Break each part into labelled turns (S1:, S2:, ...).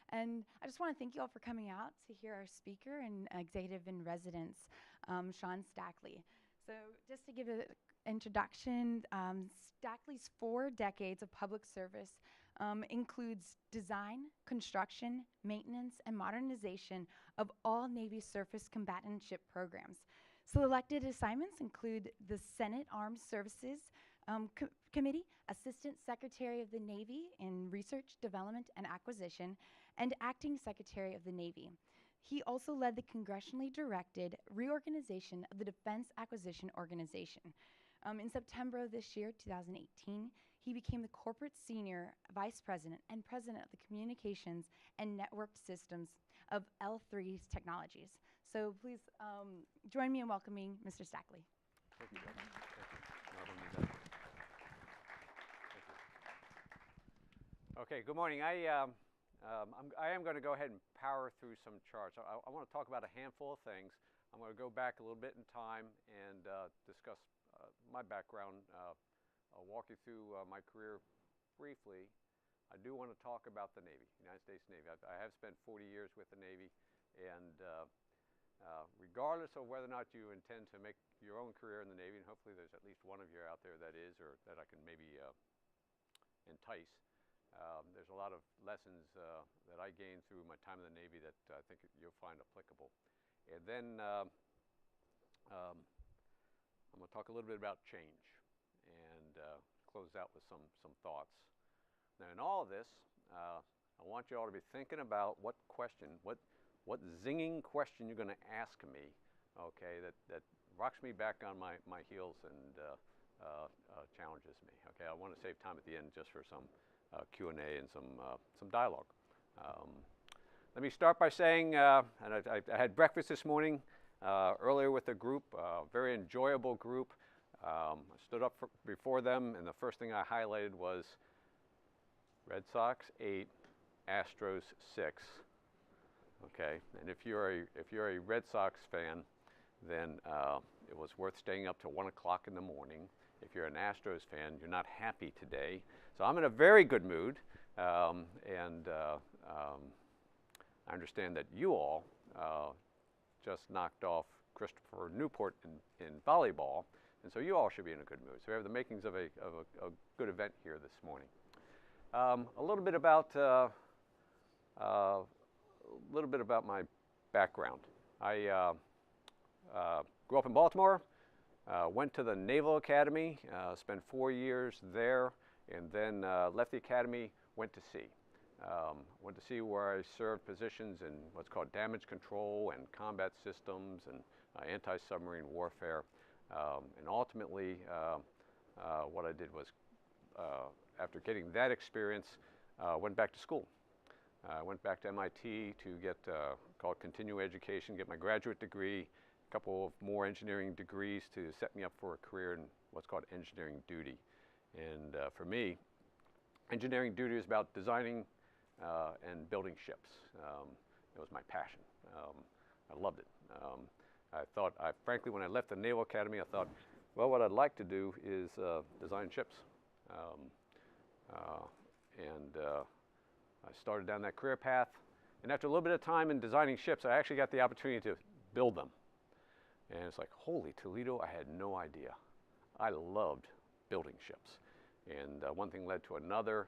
S1: And I just want to thank you all for coming out to hear our speaker and executive in residence, Sean Stackley. So just to give an introduction, Stackley's 4 decades of public service includes design, construction, maintenance, and modernization of all Navy surface combatant ship programs. Selected assignments include the Senate Armed Services Committee, Assistant Secretary of the Navy in Research, Development, and Acquisition, and Acting Secretary of the Navy. He also led the congressionally directed reorganization of the Defense Acquisition Organization. In September of this year, 2018, he became the Corporate Senior Vice President and President of the Communications and Networked Systems of L3 Technologies. So please join me in welcoming Mr. Stackley.
S2: Thank you, Thank you. Okay, good morning. I am going to go ahead and power through some charts. I want to talk about a handful of things. I'm going to go back a little bit in time and discuss my background. I'll walk you through my career briefly. I do want to talk about the Navy, United States Navy. I have spent 40 years with the Navy, and regardless of whether or not you intend to make your own career in the Navy, and hopefully there's at least one of you out there that is, or that I can maybe entice, there's a lot of lessons that I gained through my time in the Navy that I think you'll find applicable. And then I'm going to talk a little bit about change and close out with some thoughts. Now, in all of this, I want you all to be thinking about what zinging question you're going to ask me, okay, that rocks me back on my heels and challenges me. Okay, I want to save time at the end just for some Q&A and some dialogue. Let me start by saying, and I had breakfast this morning earlier with a group, a very enjoyable group. I stood up before them, and the first thing I highlighted was Red Sox 8, Astros 6. Okay, and if you're a Red Sox fan, then it was worth staying up till 1 o'clock in the morning. If you're an Astros fan, you're not happy today. So I'm in a very good mood, and I understand that you all just knocked off Christopher Newport in volleyball, and so you all should be in a good mood. So we have the makings of a good event here this morning. A little bit about my background. I grew up in Baltimore, went to the Naval Academy, spent 4 years there, and then left the academy, went to sea. Went to sea where I served positions in what's called damage control and combat systems and anti-submarine warfare. And ultimately, what I did was, after getting that experience, went back to school. I went back to MIT to get called continuing education, get my graduate degree, a couple of more engineering degrees to set me up for a career in what's called engineering duty. And for me, engineering duty is about designing and building ships. It was my passion. I loved it. Frankly, when I left the Naval Academy, I thought, well, what I'd like to do is design ships. I started down that career path, and after a little bit of time in designing ships, I actually got the opportunity to build them. And it's like, holy Toledo, I had no idea. I loved building ships. And one thing led to another.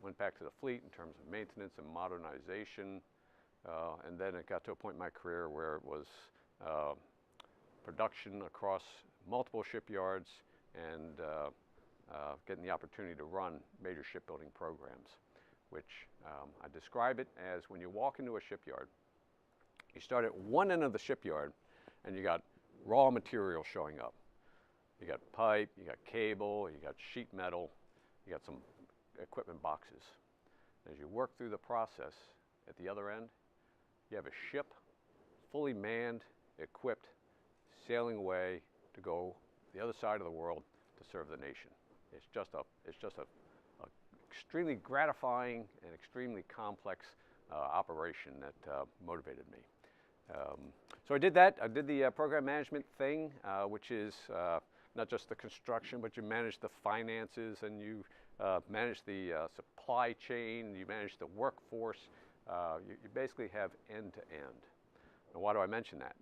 S2: Went back to the fleet in terms of maintenance and modernization. And then it got to a point in my career where it was production across multiple shipyards and getting the opportunity to run major shipbuilding programs, which I describe it as when you walk into a shipyard, you start at one end of the shipyard and you got raw material showing up. You got pipe, you got cable, you got sheet metal, you got some equipment boxes. As you work through the process, at the other end, you have a ship fully manned, equipped, sailing away to go the other side of the world to serve the nation. It's just a extremely gratifying and extremely complex operation that motivated me. So I did that. I did the program management thing, which is not just the construction, but you manage the finances and you manage the supply chain, you manage the workforce, you basically have end to end. Now, why do I mention that?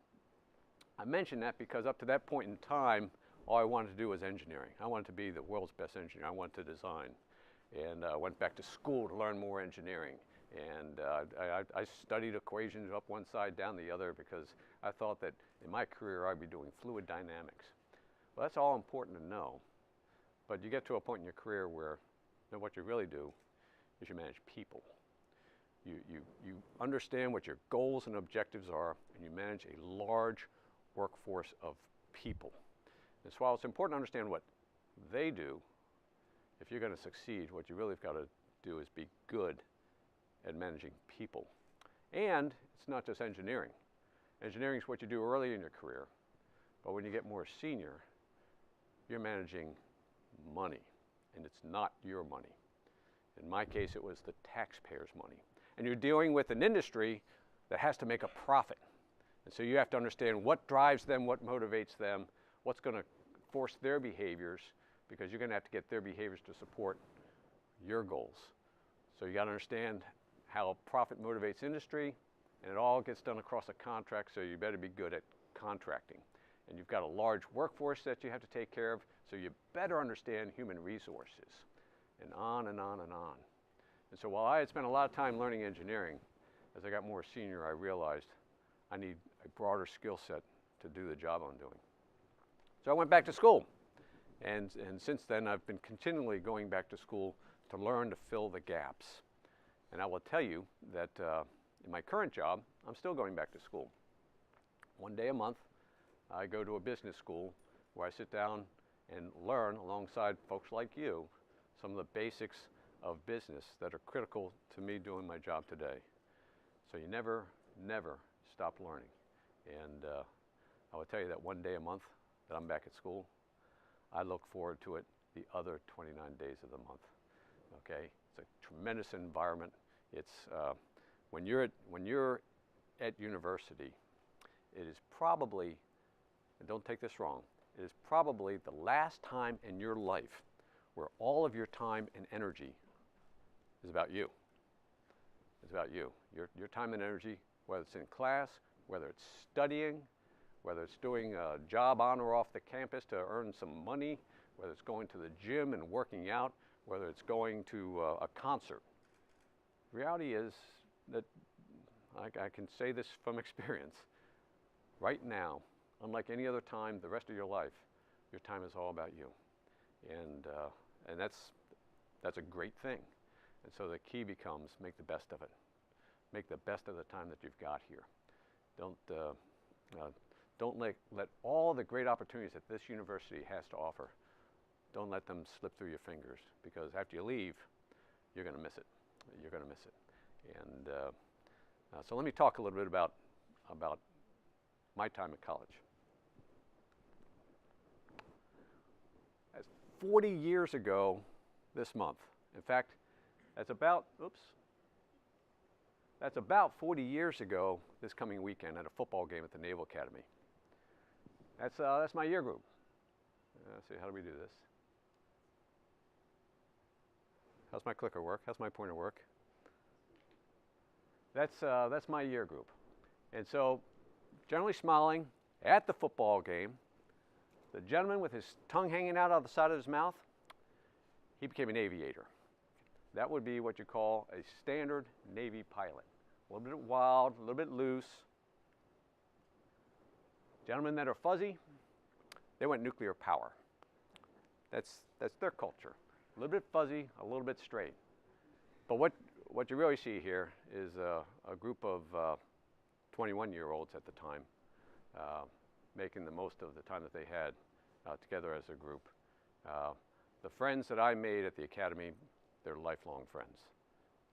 S2: I mention that because up to that point in time, all I wanted to do was engineering. I wanted to be the world's best engineer. I wanted to design. And I went back to school to learn more engineering. And I studied equations up one side, down the other, because I thought that in my career I'd be doing fluid dynamics. Well, that's all important to know. But you get to a point in your career where what you really do is you manage people. You understand what your goals and objectives are, and you manage a large workforce of people. And so while it's important to understand what they do, if you're going to succeed, what you really have got to do is be good at managing people. And it's not just engineering. Engineering is what you do early in your career, but when you get more senior, you're managing money, and it's not your money. In my case, it was the taxpayers' money. And you're dealing with an industry that has to make a profit. And so you have to understand what drives them, what motivates them, what's going to force their behaviors, because you're going to have to get their behaviors to support your goals. So you got to understand how profit motivates industry, and it all gets done across a contract, so you better be good at contracting. And you've got a large workforce that you have to take care of, so you better understand human resources, and on and on and on. And so while I had spent a lot of time learning engineering, as I got more senior, I realized I need a broader skill set to do the job I'm doing. So I went back to school. And since then, I've been continually going back to school to learn to fill the gaps. And I will tell you that in my current job, I'm still going back to school. One day a month, I go to a business school where I sit down and learn alongside folks like you some of the basics of business that are critical to me doing my job today. So you never, never stop learning. And I will tell you that one day a month that I'm back at school, I look forward to it the other 29 days of the month. Okay, it's a tremendous environment. It's when you're at university, it is probably, and don't take this wrong, it is probably the last time in your life where all of your time and energy is about you. It's about you. Your time and energy, whether it's in class, whether it's studying, whether it's doing a job on or off the campus to earn some money, whether it's going to the gym and working out, whether it's going to a concert. The reality is that I can say this from experience. Right now, unlike any other time the rest of your life, your time is all about you. And that's a great thing. And so the key becomes make the best of it. Make the best of the time that you've got here. Don't let all the great opportunities that this university has to offer, don't let them slip through your fingers, because after you leave, you're going to miss it. You're going to miss it. And so let me talk a little bit about my time at college. That's 40 years ago this month. In fact, that's about 40 years ago this coming weekend at a football game at the Naval Academy. That's my year group. Let's see, how do we do this? How's my clicker work? How's my pointer work? That's my year group. And so, generally smiling at the football game, the gentleman with his tongue hanging out of the side of his mouth, he became an aviator. That would be what you call a standard Navy pilot. A little bit wild, a little bit loose. Gentlemen that are fuzzy, they went nuclear power. That's their culture. A little bit fuzzy, a little bit straight. But what you really see here is a group of 21-year-olds at the time making the most of the time that they had together as a group. The friends that I made at the academy, they're lifelong friends.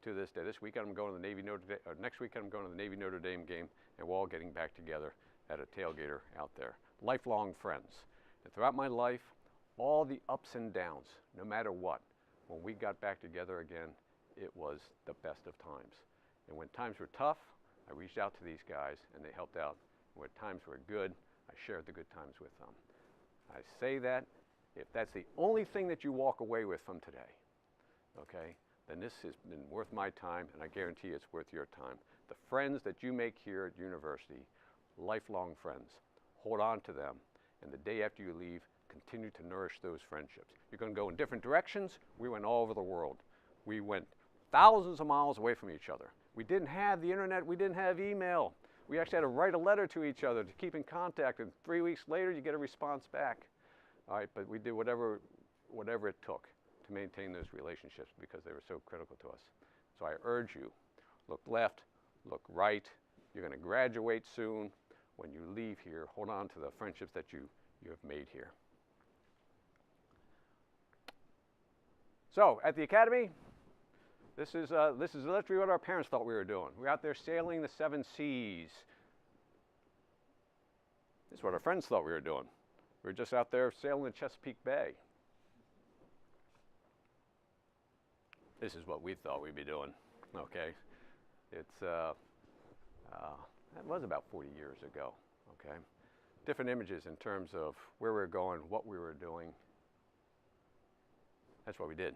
S2: To this day, this weekend I'm going to the next weekend I'm going to the Navy Notre Dame game, and we're all getting back together at a tailgater out there. Lifelong friends. And throughout my life, all the ups and downs, no matter what, when we got back together again, it was the best of times. And when times were tough, I reached out to these guys and they helped out. And when times were good, I shared the good times with them. I say that if that's the only thing that you walk away with from today, okay, then this has been worth my time, and I guarantee it's worth your time. The friends that you make here at university, lifelong friends, hold on to them, and the day after you leave, continue to nourish those friendships. You're going to go in different directions. We went all over the world. We went thousands of miles away from each other. We didn't have the internet. We didn't have email. We actually had to write a letter to each other to keep in contact, and 3 weeks later, you get a response back. All right, but we did whatever it took to maintain those relationships because they were so critical to us. So I urge you, look left, look right. You're going to graduate soon. When you leave here, hold on to the friendships that you have made here. So at the Academy, this is literally what our parents thought we were doing. We're out there sailing the 7 seas. This is what our friends thought we were doing. We were just out there sailing the Chesapeake Bay. This is what we thought we'd be doing, okay? That was about 40 years ago, okay? Different images in terms of where we were going, what we were doing. That's what we did.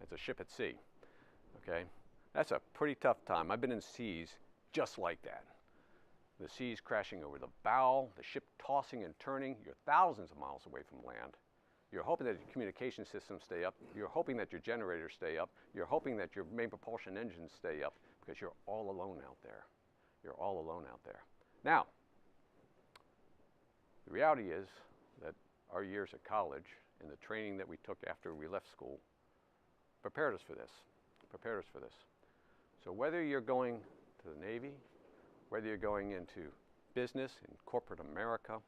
S2: It's a ship at sea, okay? That's a pretty tough time. I've been in seas just like that. The seas crashing over the bow, the ship tossing and turning. You're thousands of miles away from land. You're hoping that your communication systems stay up. You're hoping that your generators stay up. You're hoping that your main propulsion engines stay up because you're all alone out there. You're all alone out there. Now, the reality is that our years at college and the training that we took after we left school prepared us for this, So whether you're going to the Navy, whether you're going into business in corporate America,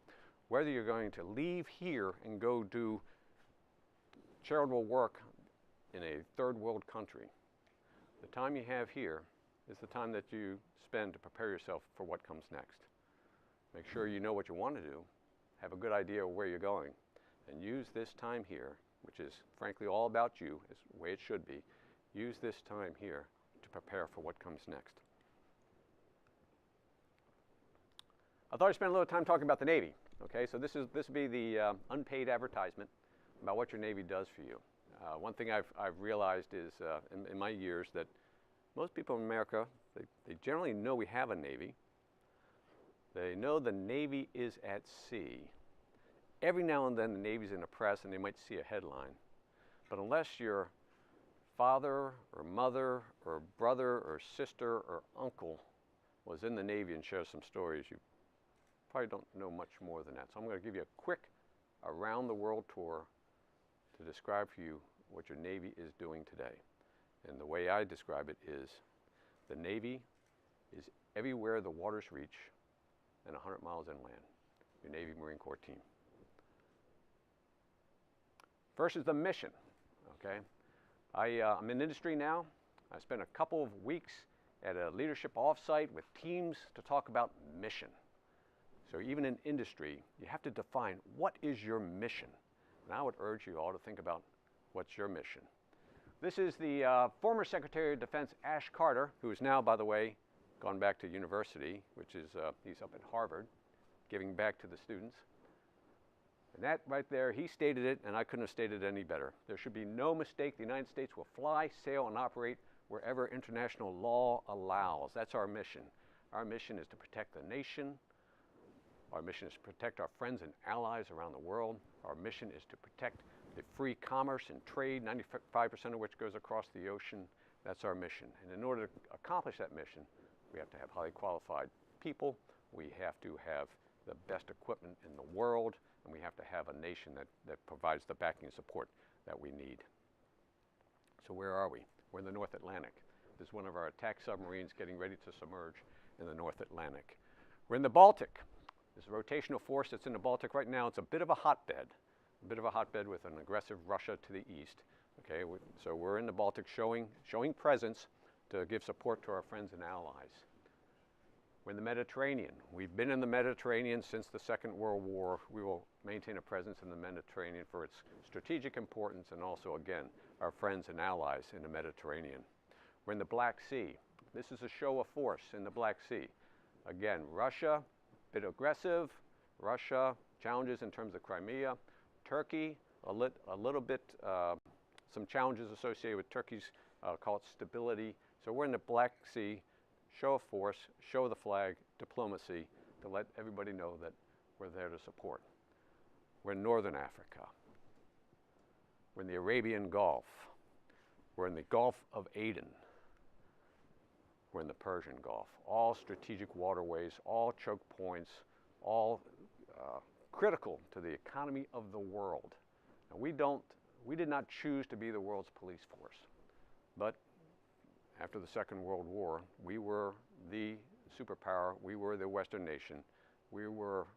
S2: whether you're going to leave here and go do charitable work in a third world country, the time you have here is the time that you spend to prepare yourself for what comes next. Make sure you know what you want to do, have a good idea of where you're going, and use this time here, which is frankly all about you, is the way it should be. Use this time here to prepare for what comes next. I thought I'd spend a little time talking about the Navy. Okay, so this would be the unpaid advertisement about what your Navy does for you. One thing I've realized is in my years that most people in America, they generally know we have a Navy. They know the Navy is at sea. Every now and then the Navy's in the press and they might see a headline. But unless your father or mother or brother or sister or uncle was in the Navy and shares some stories, you probably don't know much more than that. So I'm going to give you a quick around the world tour to describe for you what your Navy is doing today. And the way I describe it is the Navy is everywhere the waters reach and 100 miles inland. Your Navy Marine Corps team. First is the mission, okay? I'm in industry now. I spent a couple of weeks at a leadership offsite with teams to talk about mission. So even in industry, you have to define what is your mission. And I would urge you all to think about what's your mission. This is the former Secretary of Defense Ash Carter, who is now, by the way, gone back to university, which is, he's up at Harvard, giving back to the students. And that right there, he stated it, and I couldn't have stated it any better. There should be no mistake. The United States will fly, sail, and operate wherever international law allows. That's our mission. Our mission is to protect the nation. Our mission is to protect our friends and allies around the world. Our mission is to protect the free commerce and trade, 95% of which goes across the ocean. That's our mission. And in order to accomplish that mission, we have to have highly qualified people. We have to have the best equipment in the world, and we have to have a nation that provides the backing and support that we need. So where are we? We're in the North Atlantic. This is one of our attack submarines getting ready to submerge in the North Atlantic. We're in the Baltic. This rotational force that's in the Baltic right now, it's a bit of a hotbed with an aggressive Russia to the east. Okay, so we're in the Baltic showing presence to give support to our friends and allies. We're in the Mediterranean. We've been in the Mediterranean since the Second World War. We will maintain a presence in the Mediterranean for its strategic importance and also, again, our friends and allies in the Mediterranean. We're in the Black Sea. This is a show of force in the Black Sea. Again, Russia, bit aggressive. Russia, challenges in terms of Crimea. Turkey, a little bit some challenges associated with Turkey's, call it stability. So we're in the Black Sea, show of force, show of the flag, diplomacy, to let everybody know that we're there to support. We're in Northern Africa. We're in the Arabian Gulf. We're in the Gulf of Aden. We're in the Persian Gulf. All strategic waterways, all choke points, all critical to the economy of the world. Now, we did not choose to be the world's police force, but after the Second World War, we were the superpower. We were the Western nation. We were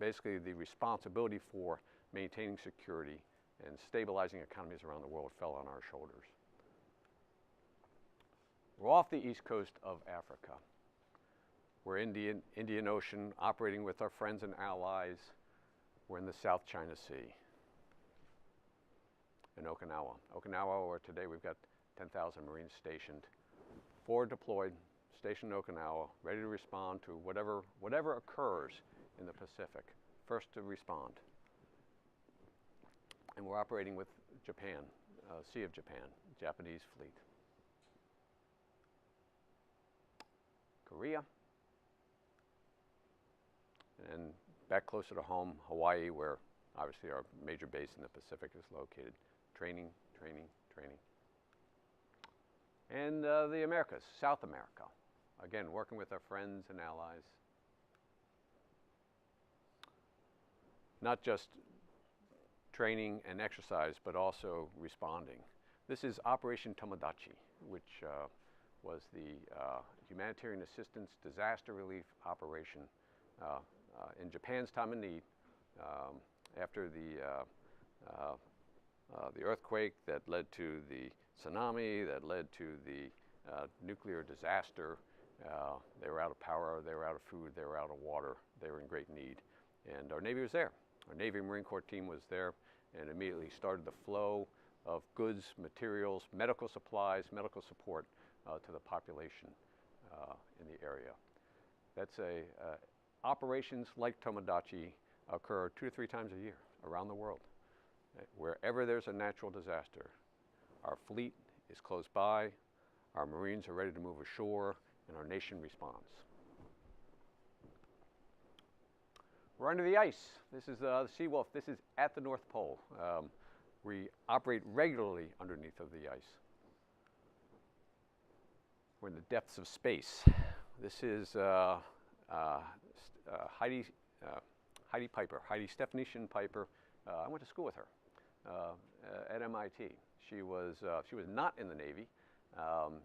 S2: basically the responsibility for maintaining security and stabilizing economies around the world fell on our shoulders. We're off the east coast of Africa. We're in the Indian Ocean, operating with our friends and allies. We're in the South China Sea, in Okinawa. Okinawa, where today we've got 10,000 Marines stationed, forward deployed, stationed in Okinawa, ready to respond to whatever occurs in the Pacific, first to respond. And we're operating with Japan, Sea of Japan, Japanese fleet. Korea, and back closer to home, Hawaii, where obviously our major base in the Pacific is located. Training, training, training. And the Americas, South America. Again, working with our friends and allies. Not just training and exercise, but also responding. This is Operation Tomodachi, which was the humanitarian assistance disaster relief operation in Japan's time of need after the earthquake that led to the tsunami, that led to the nuclear disaster. They were out of power, they were out of food, they were out of water, they were in great need. And our Navy was there. Our Navy and Marine Corps team was there and immediately started the flow of goods, materials, medical supplies, medical support to the population in the area. That's operations like Tomodachi occur 2 to 3 times a year around the world. Wherever there's a natural disaster, our fleet is close by, our Marines are ready to move ashore, and our nation responds. We're under the ice. This is the Sea Wolf. This is at the North Pole. We operate regularly underneath of the ice. We're in the depths of space. This is Heidi Piper, Heidi Stephanician Piper. I went to school with her at MIT. She was not in the Navy.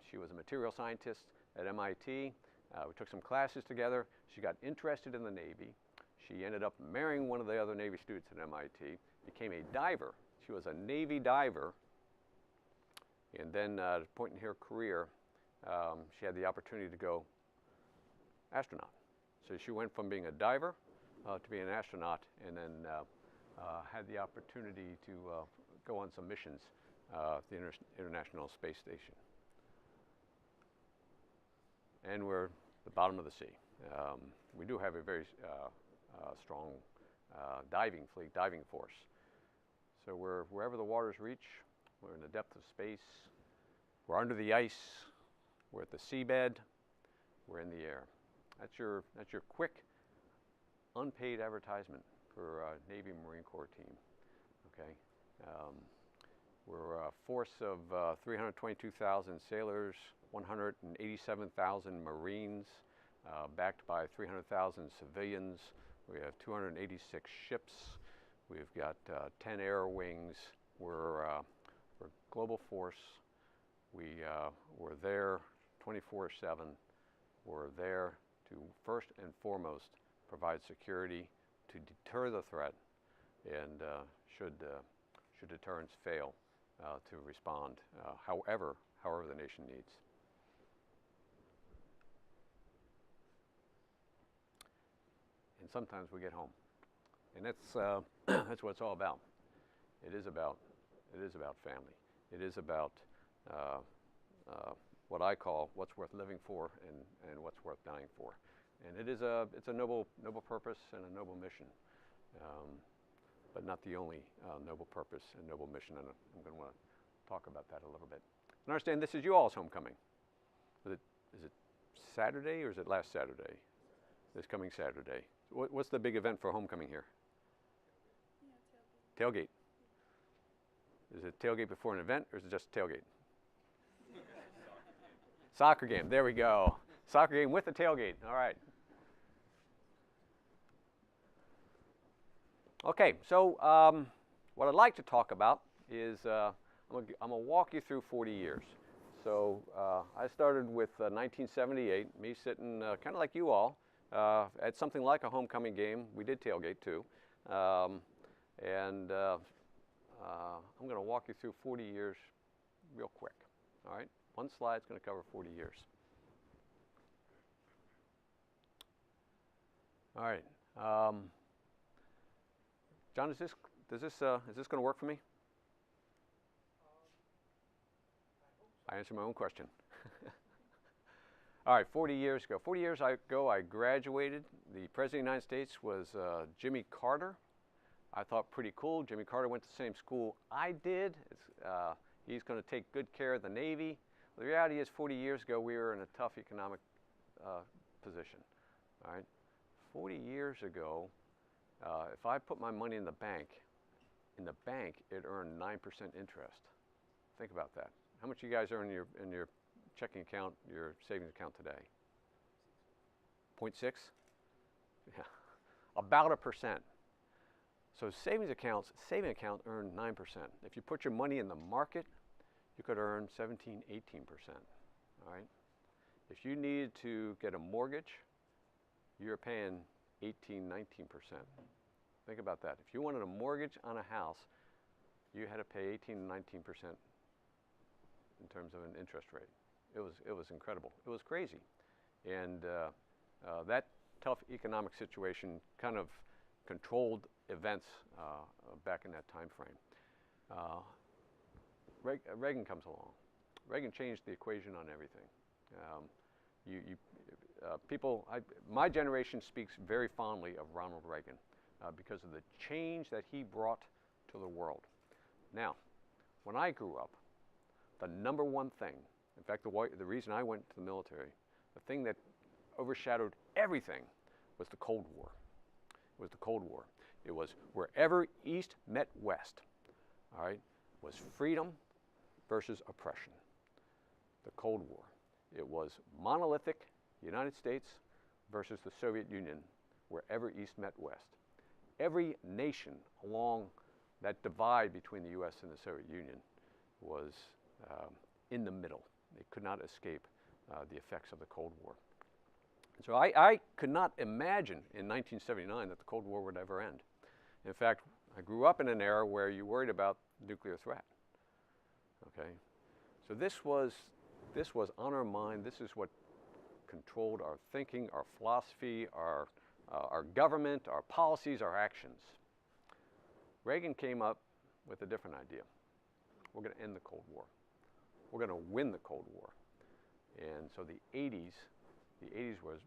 S2: She was a material scientist at MIT. We took some classes together. She got interested in the Navy. She ended up marrying one of the other Navy students at MIT, became a diver. She was a Navy diver. And then at a point in her career, she had the opportunity to go astronaut. So she went from being a diver to being an astronaut, and then had the opportunity to go on some missions at the International Space Station. And we're at the bottom of the sea. We do have a very strong diving fleet, diving force. So we're wherever the waters reach, we're in the depth of space, we're under the ice, we're at the seabed, we're in the air. That's your quick, unpaid advertisement for Navy and Marine Corps team. Okay, we're a force of 322,000 sailors, 187,000 Marines, backed by 300,000 civilians. We have 286 ships. We've got 10 air wings. We're a global force. We're there 24/7. We're there to first and foremost provide security, to deter the threat, and should deterrence fail, to respond however the nation needs. And sometimes we get home, and that's that's what it's all about. It is about family. It is about what I call what's worth living for and what's worth dying for. And it's a noble purpose and a noble mission. but not the only noble purpose and noble mission, and I'm going to want to talk about that a little bit. And understand this is you all's homecoming. Is it Saturday or is it last Saturday? This coming Saturday. What's the big event for homecoming here? Yeah, tailgate. Is it tailgate before an event or is it just tailgate? Soccer game, there we go. Soccer game with a tailgate, all right. Okay, so what I'd like to talk about is I'm going to walk you through 40 years. So I started with 1978, me sitting kind of like you all at something like a homecoming game. We did tailgate too. I'm going to walk you through 40 years real quick, all right? One slide's going to cover 40 years. All right. John, is this going to work for me? I answered my own question. All right, 40 years ago. 40 years ago, I graduated. The President of the United States was Jimmy Carter. I thought pretty cool. Jimmy Carter went to the same school I did. He's going to take good care of the Navy. The reality is 40 years ago, we were in a tough economic position. All right, 40 years ago, if I put my money in the bank, it earned 9% interest. Think about that. How much you guys earn in your checking account, your savings account today? 0.6? Yeah, about 1%. So saving account earn 9%. If you put your money in the market, you could earn 17, 18%. All right. If you needed to get a mortgage, you're paying 18, 19%. Think about that. If you wanted a mortgage on a house, you had to pay 18, 19% in terms of an interest rate. It was incredible. It was crazy. And that tough economic situation kind of controlled events back in that time frame. Reagan comes along. Reagan changed the equation on everything. My generation speaks very fondly of Ronald Reagan because of the change that he brought to the world. Now, when I grew up, the number one thing, in fact, the reason I went to the military, the thing that overshadowed everything was the Cold War. It was the Cold War. It was wherever East met West, all right, was freedom versus oppression. The Cold War. It was monolithic United States versus the Soviet Union, wherever East met West. Every nation along that divide between the U.S. and the Soviet Union was in the middle. They could not escape the effects of the Cold War. So I could not imagine in 1979 that the Cold War would ever end. In fact, I grew up in an era where you worried about nuclear threat. Okay, so this was on our mind. This is what controlled our thinking, our philosophy, our government, our policies, our actions. Reagan came up with a different idea. We're going to end the Cold War. We're going to win the Cold War. And so the 80s was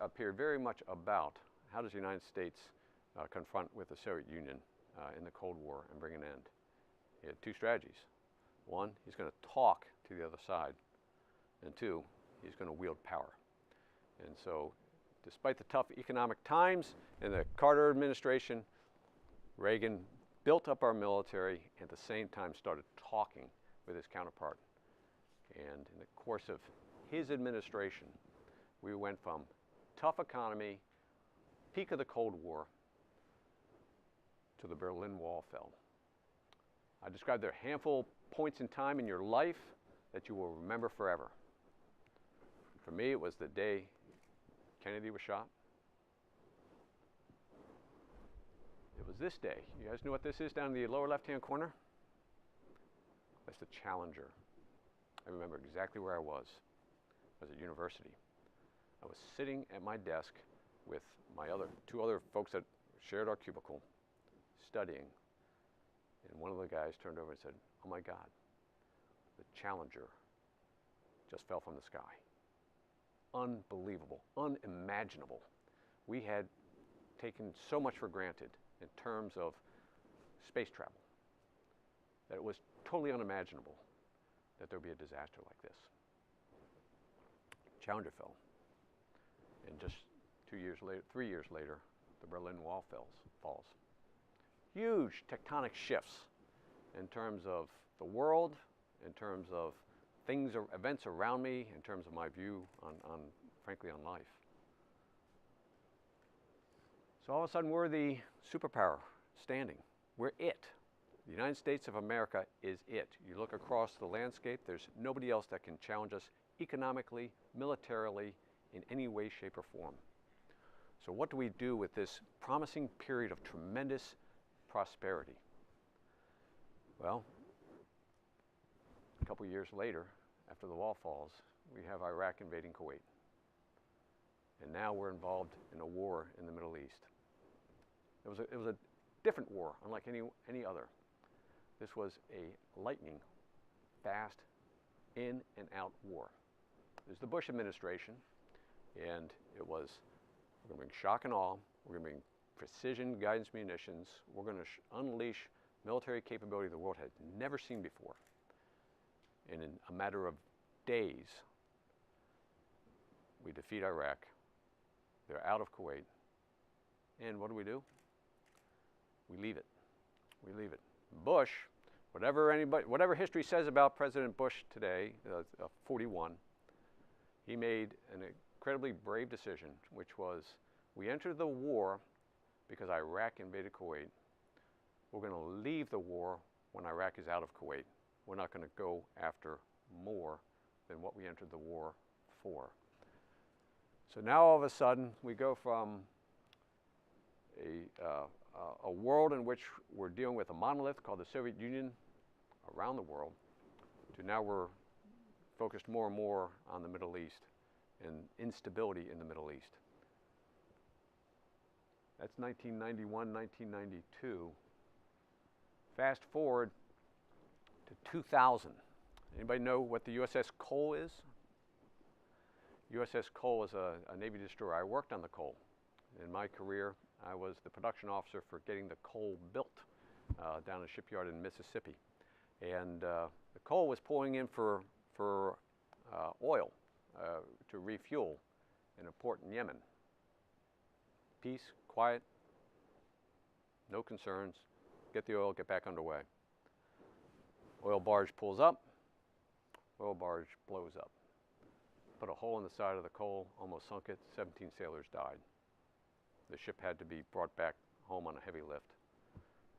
S2: appeared very much about how does the United States confront with the Soviet Union in the Cold War and bring an end. He had two strategies. One, he's going to talk to the other side. And two, he's going to wield power. And so despite the tough economic times in the Carter administration, Reagan built up our military and at the same time started talking with his counterpart. And in the course of his administration, we went from tough economy, peak of the Cold War, to the Berlin Wall fell. I described there are a handful of points in time in your life that you will remember forever. For me, it was the day Kennedy was shot. It was this day. You guys know what this is down in the lower left-hand corner? That's the Challenger. I remember exactly where I was. I was at university. I was sitting at my desk with my two other folks that shared our cubicle, studying. And one of the guys turned over and said, "Oh my God, the Challenger just fell from the sky." Unbelievable, unimaginable. We had taken so much for granted in terms of space travel, that it was totally unimaginable that there would be a disaster like this. Challenger fell, and just 2 years later, 3 years later, the Berlin Wall falls. Huge tectonic shifts in terms of the world, in terms of things or events around me, in terms of my view on frankly, on life. So all of a sudden, we're the superpower standing. We're it. The United States of America is it. You look across the landscape, there's nobody else that can challenge us economically, militarily, in any way, shape, or form. So what do we do with this promising period of tremendous prosperity? Well, a couple years later, after the wall falls, we have Iraq invading Kuwait. And now we're involved in a war in the Middle East. It was a different war, unlike any other. This was a lightning fast in and out war. There's the Bush administration, and it was, we're going to bring shock and awe, we're going to bring precision guidance munitions, we're going to unleash military capability the world had never seen before. And in a matter of days, we defeat Iraq, they're out of Kuwait, and what do? We leave it. We leave it. Bush, whatever history says about President Bush today, 41, he made an incredibly brave decision, which was, we entered the war because Iraq invaded Kuwait. We're going to leave the war when Iraq is out of Kuwait. We're not going to go after more than what we entered the war for. So now all of a sudden, we go from a world in which we're dealing with a monolith called the Soviet Union around the world, to now we're focused more and more on the Middle East and instability in the Middle East. That's 1991, 1992. Fast forward to 2000. Anybody know what the USS Cole is? USS Cole is a Navy destroyer. I worked on the Cole. In my career, I was the production officer for getting the Cole built down in a shipyard in Mississippi. And the Cole was pulling in for oil to refuel in a port in Yemen. Peace, quiet, no concerns, get the oil, get back underway. Oil barge pulls up, oil barge blows up. Put a hole in the side of the Cole, almost sunk it, 17 sailors died. The ship had to be brought back home on a heavy lift.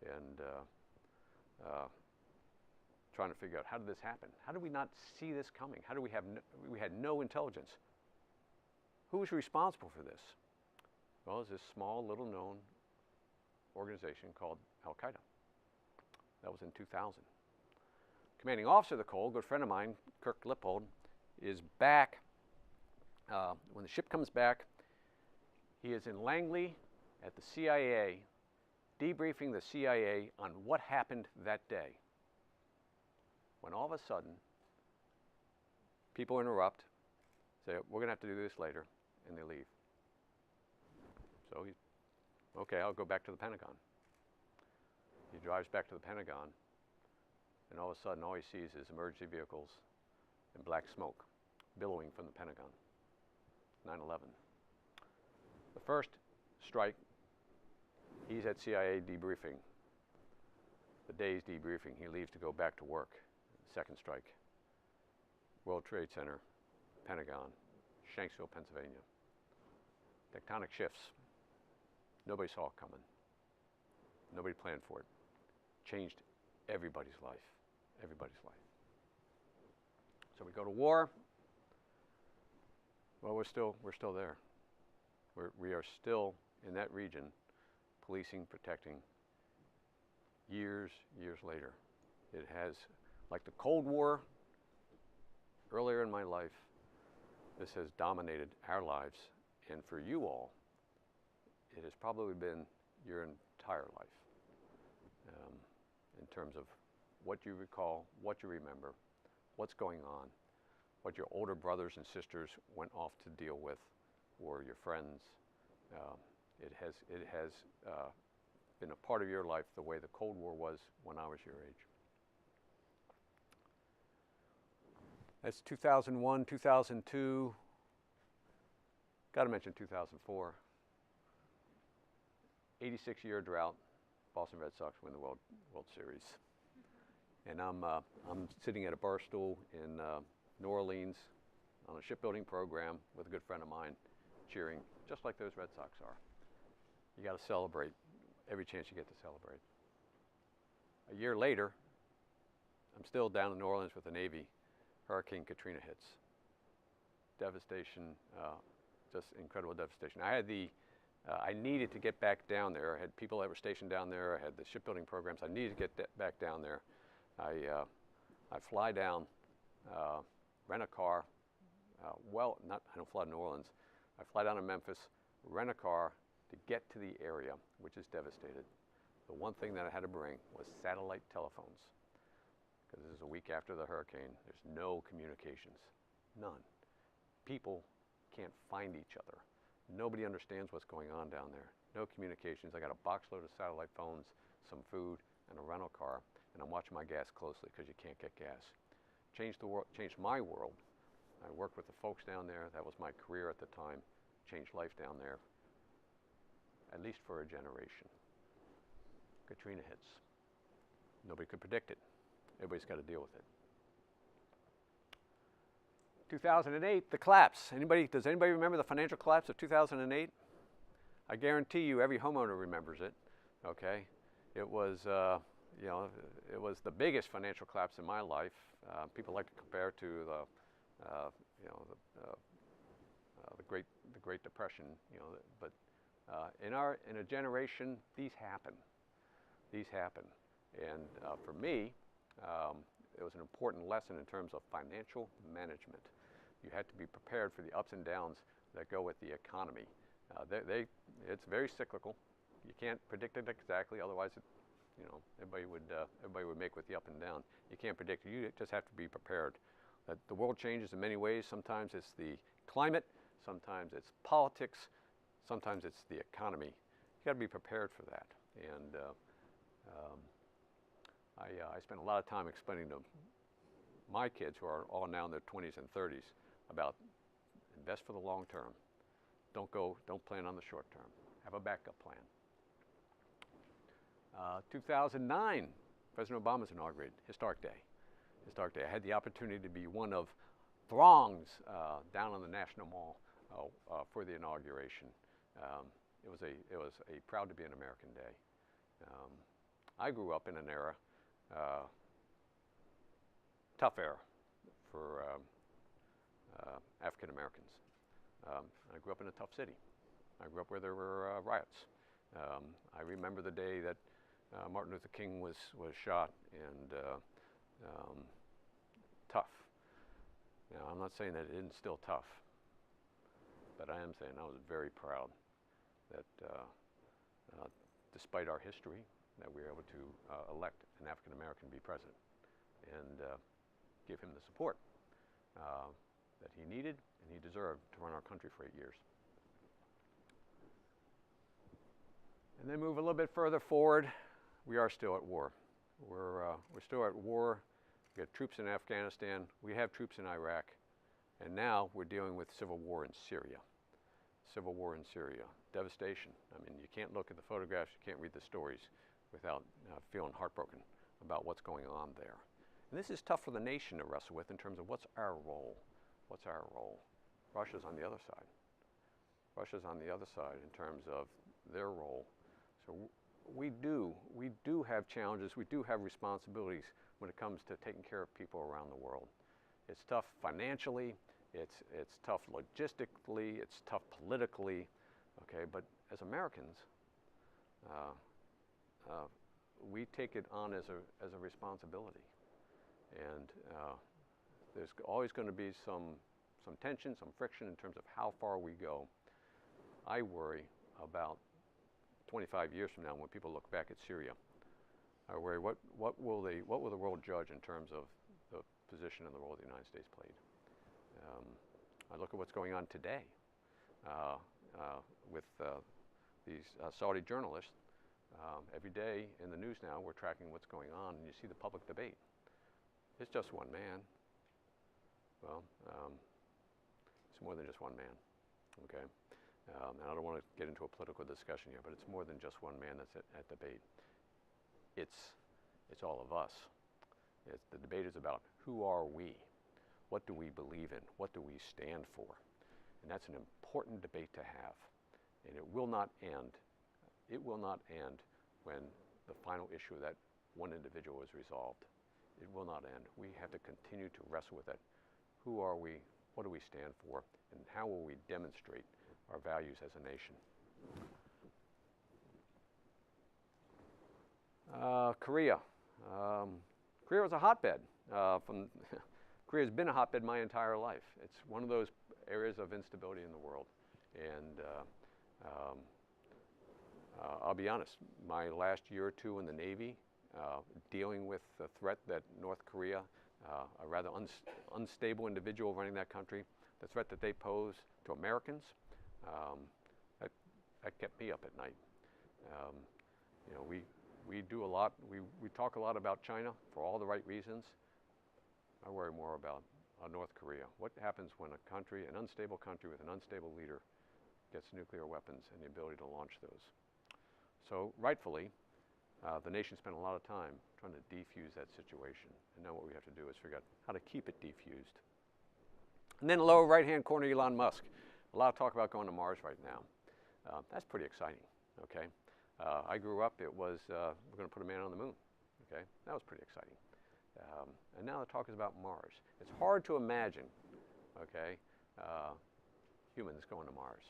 S2: And trying to figure out, how did this happen? How did we not see this coming? How do we had no intelligence? Who was responsible for this? Well, it's this small, little known organization called Al-Qaeda. That was in 2000. Commanding officer of the Cole, a good friend of mine, Kirk Lippold, is back. When the ship comes back, he is in Langley at the CIA, debriefing the CIA on what happened that day. When all of a sudden, people interrupt, say, we're going to have to do this later, and they leave. So he's, okay, I'll go back to the Pentagon. He drives back to the Pentagon, and all of a sudden, all he sees is emergency vehicles and black smoke billowing from the Pentagon. 9/11. The first strike, he's at CIA debriefing. The day's debriefing, he leaves to go back to work. Second strike, World Trade Center, Pentagon, Shanksville, Pennsylvania. Tectonic shifts. Nobody saw it coming. Nobody planned for it. Changed everybody's life. Everybody's life. So we go to war. Well, we're still there. We are still in that region, policing, protecting. Years later, it has, like the Cold War, earlier in my life, this has dominated our lives, and for you all, it has probably been your entire life, in terms of what you recall, what you remember, what's going on, what your older brothers and sisters went off to deal with, or your friends. It has been a part of your life the way the Cold War was when I was your age. That's 2001, 2002. Got to mention 2004. 86-year drought. Boston Red Sox win the World Series. And I'm sitting at a bar stool in New Orleans on a shipbuilding program with a good friend of mine, cheering just like those Red Sox are. You got to celebrate every chance you get to celebrate. A year later, I'm still down in New Orleans with the Navy. Hurricane Katrina hits. Devastation, just incredible devastation. I needed to get back down there. I had people that were stationed down there. I had the shipbuilding programs. I needed to get back down there. I fly down, rent a car. I don't fly to New Orleans. I fly down to Memphis, rent a car to get to the area, which is devastated. The one thing that I had to bring was satellite telephones, because this is a week after the hurricane. There's no communications, none. People can't find each other. Nobody understands what's going on down there. No communications. I got a box load of satellite phones, some food, and a rental car, and I'm watching my gas closely because you can't get gas. Changed the world, changed my world. I worked with the folks down there. That was my career at the time. Changed life down there, at least for a generation. Katrina hits. Nobody could predict it. Everybody's got to deal with it. 2008, the collapse. Does anybody remember the financial collapse of 2008? I guarantee you every homeowner remembers it, okay? It was, it was the biggest financial collapse in my life. People like to compare it to the Great Depression, but in a generation, these happen. These happen. And for me, it was an important lesson in terms of financial management. You had to be prepared for the ups and downs that go with the economy. It's very cyclical. You can't predict it exactly, otherwise, everybody would make with the up and down. You can't predict it. You just have to be prepared. That the world changes in many ways. Sometimes it's the climate, sometimes it's politics, sometimes it's the economy. You got to be prepared for that. And I spent a lot of time explaining to my kids, who are all now in their 20s and 30s, about invest for the long term. Don't plan on the short term. Have a backup plan. 2009, President Obama's inaugurated. Historic day. Historic day. I had the opportunity to be one of throngs down on the National Mall for the inauguration. It was a proud to be an American day. I grew up in an era, tough era for African Americans. I grew up in a tough city. I grew up where there were riots. I remember the day that Martin Luther King was shot, and tough. Now, I'm not saying that it isn't still tough, but I am saying I was very proud that despite our history, that we were able to elect an African American to be president and give him the support that he needed and he deserved to run our country for 8 years. And then move a little bit further forward, we are still at war. We're still at war. We have troops in Afghanistan, we have troops in Iraq, and now we're dealing with civil war in Syria. Civil war in Syria, devastation. I mean, you can't look at the photographs, you can't read the stories without feeling heartbroken about what's going on there. And this is tough for the nation to wrestle with in terms of what's our role. What's our role? Russia's on the other side. Russia's on the other side in terms of their role. So we do have challenges, we do have responsibilities when it comes to taking care of people around the world. It's tough financially, it's tough logistically, it's tough politically, okay, but as Americans, we take it on as a responsibility. And there's always going to be some tension, some friction in terms of how far we go. I worry about 25 years from now when people look back at Syria. I worry what will the world judge in terms of the position and the role the United States played. I look at what's going on today with these Saudi journalists Every day in the news now, we're tracking what's going on, and you see the public debate. It's just one man. Well, it's more than just one man, okay? And I don't want to get into a political discussion here, but it's more than just one man that's at debate. It's all of us. The debate is about who are we? What do we believe in? What do we stand for? And that's an important debate to have. And it will not end. It will not end when the final issue of that one individual is resolved. It will not end. We have to continue to wrestle with that. Who are we? What do we stand for? And how will we demonstrate our values as a nation? Korea. Korea was a hotbed. Korea has been a hotbed my entire life. It's one of those areas of instability in the world. And I'll be honest, my last year or two in the Navy, dealing with the threat that North Korea, a rather unstable individual running that country, the threat that they pose to Americans, that kept me up at night. You know, we do a lot, we talk a lot about China for all the right reasons. I worry more about North Korea. What happens when a country, an unstable country with an unstable leader, gets nuclear weapons and the ability to launch those? So rightfully, the nation spent a lot of time trying to defuse that situation. And now what we have to do is figure out how to keep it defused. And then lower right-hand corner, Elon Musk. A lot of talk about going to Mars right now. That's pretty exciting, okay? I grew up, it was, we're going to put a man on the moon, okay? That was pretty exciting. And now the talk is about Mars. It's hard to imagine, okay, humans going to Mars.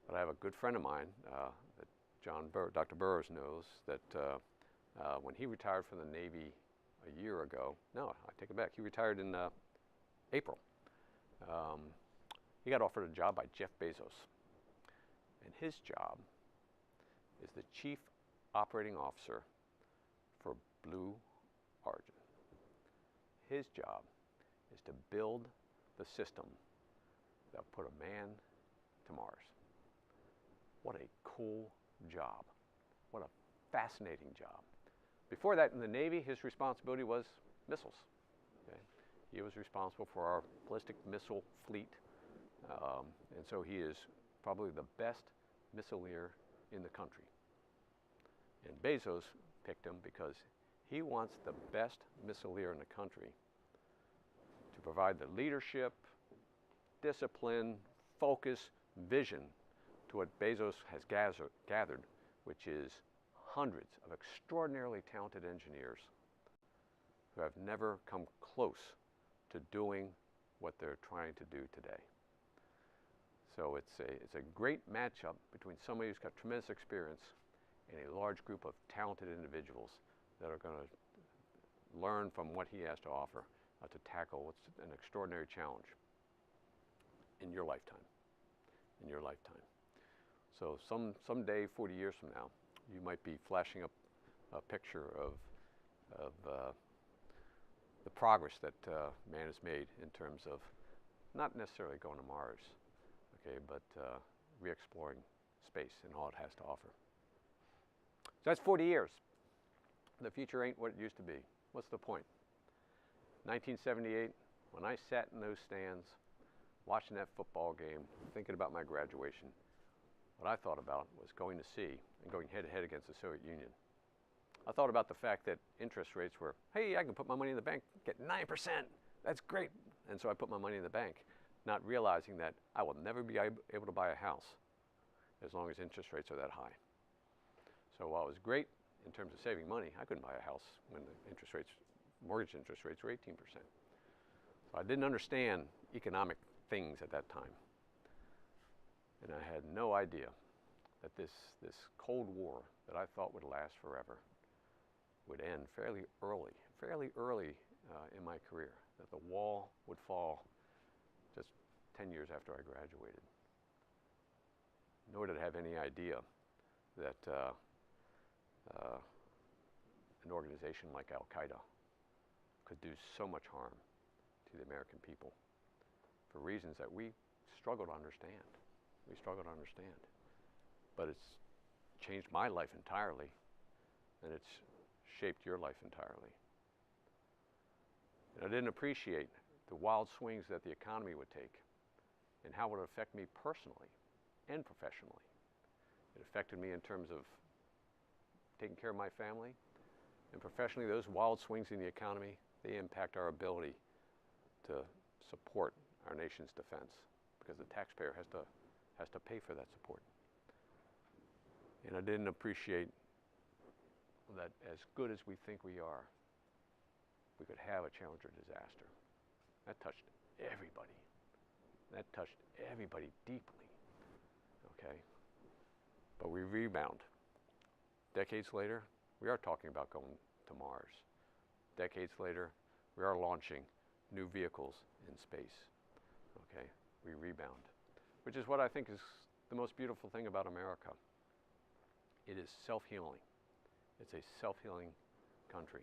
S2: But I have a good friend of mine that Dr. Burroughs knows that when he retired from the Navy a year ago, no, I take it back, he retired in April. He got offered a job by Jeff Bezos. And his job is the Chief Operating Officer for Blue Origin. His job is to build the system that put a man to Mars. What a cool job. What a fascinating job. Before that, in the Navy, his responsibility was missiles. Okay? He was responsible for our ballistic missile fleet. And so he is probably the best missileer in the country. And Bezos picked him because he wants the best missileer in the country to provide the leadership, discipline, focus, vision to what Bezos has gathered, which is hundreds of extraordinarily talented engineers who have never come close to doing what they're trying to do today. So it's a great matchup between somebody who's got tremendous experience and a large group of talented individuals that are going to learn from what he has to offer to tackle what's an extraordinary challenge in your lifetime. In your lifetime. So someday, 40 years from now, you might be flashing up a picture of the progress that man has made in terms of not necessarily going to Mars, okay, but re-exploring space and all it has to offer. So that's 40 years. The future ain't what it used to be. What's the point? 1978, when I sat in those stands, watching that football game, thinking about my graduation, what I thought about was going to sea and going head-to-head against the Soviet Union. I thought about the fact that interest rates were, hey, I can put my money in the bank, get 9%. That's great. And so I put my money in the bank, not realizing that I will never be able to buy a house as long as interest rates are that high. So while it was great in terms of saving money, I couldn't buy a house when the interest rates, mortgage interest rates were 18%. So I didn't understand economic things at that time. And I had no idea that this Cold War that I thought would last forever would end fairly early in my career, that the wall would fall just 10 years after I graduated. Nor did I have any idea that an organization like Al-Qaeda could do so much harm to the American people for reasons that we struggle to understand. We struggle to understand. But it's changed my life entirely, and it's shaped your life entirely. And I didn't appreciate the wild swings that the economy would take and how it would affect me personally and professionally. It affected me in terms of taking care of my family, and professionally, those wild swings in the economy, they impact our ability to support our nation's defense, because the taxpayer has to pay for that support. And I didn't appreciate that as good as we think we are, we could have a Challenger disaster. That touched everybody. That touched everybody deeply, okay? But we rebound. Decades later, we are talking about going to Mars. Decades later, we are launching new vehicles in space, okay? We rebound, which is what I think is the most beautiful thing about America. It is self-healing. It's a self-healing country,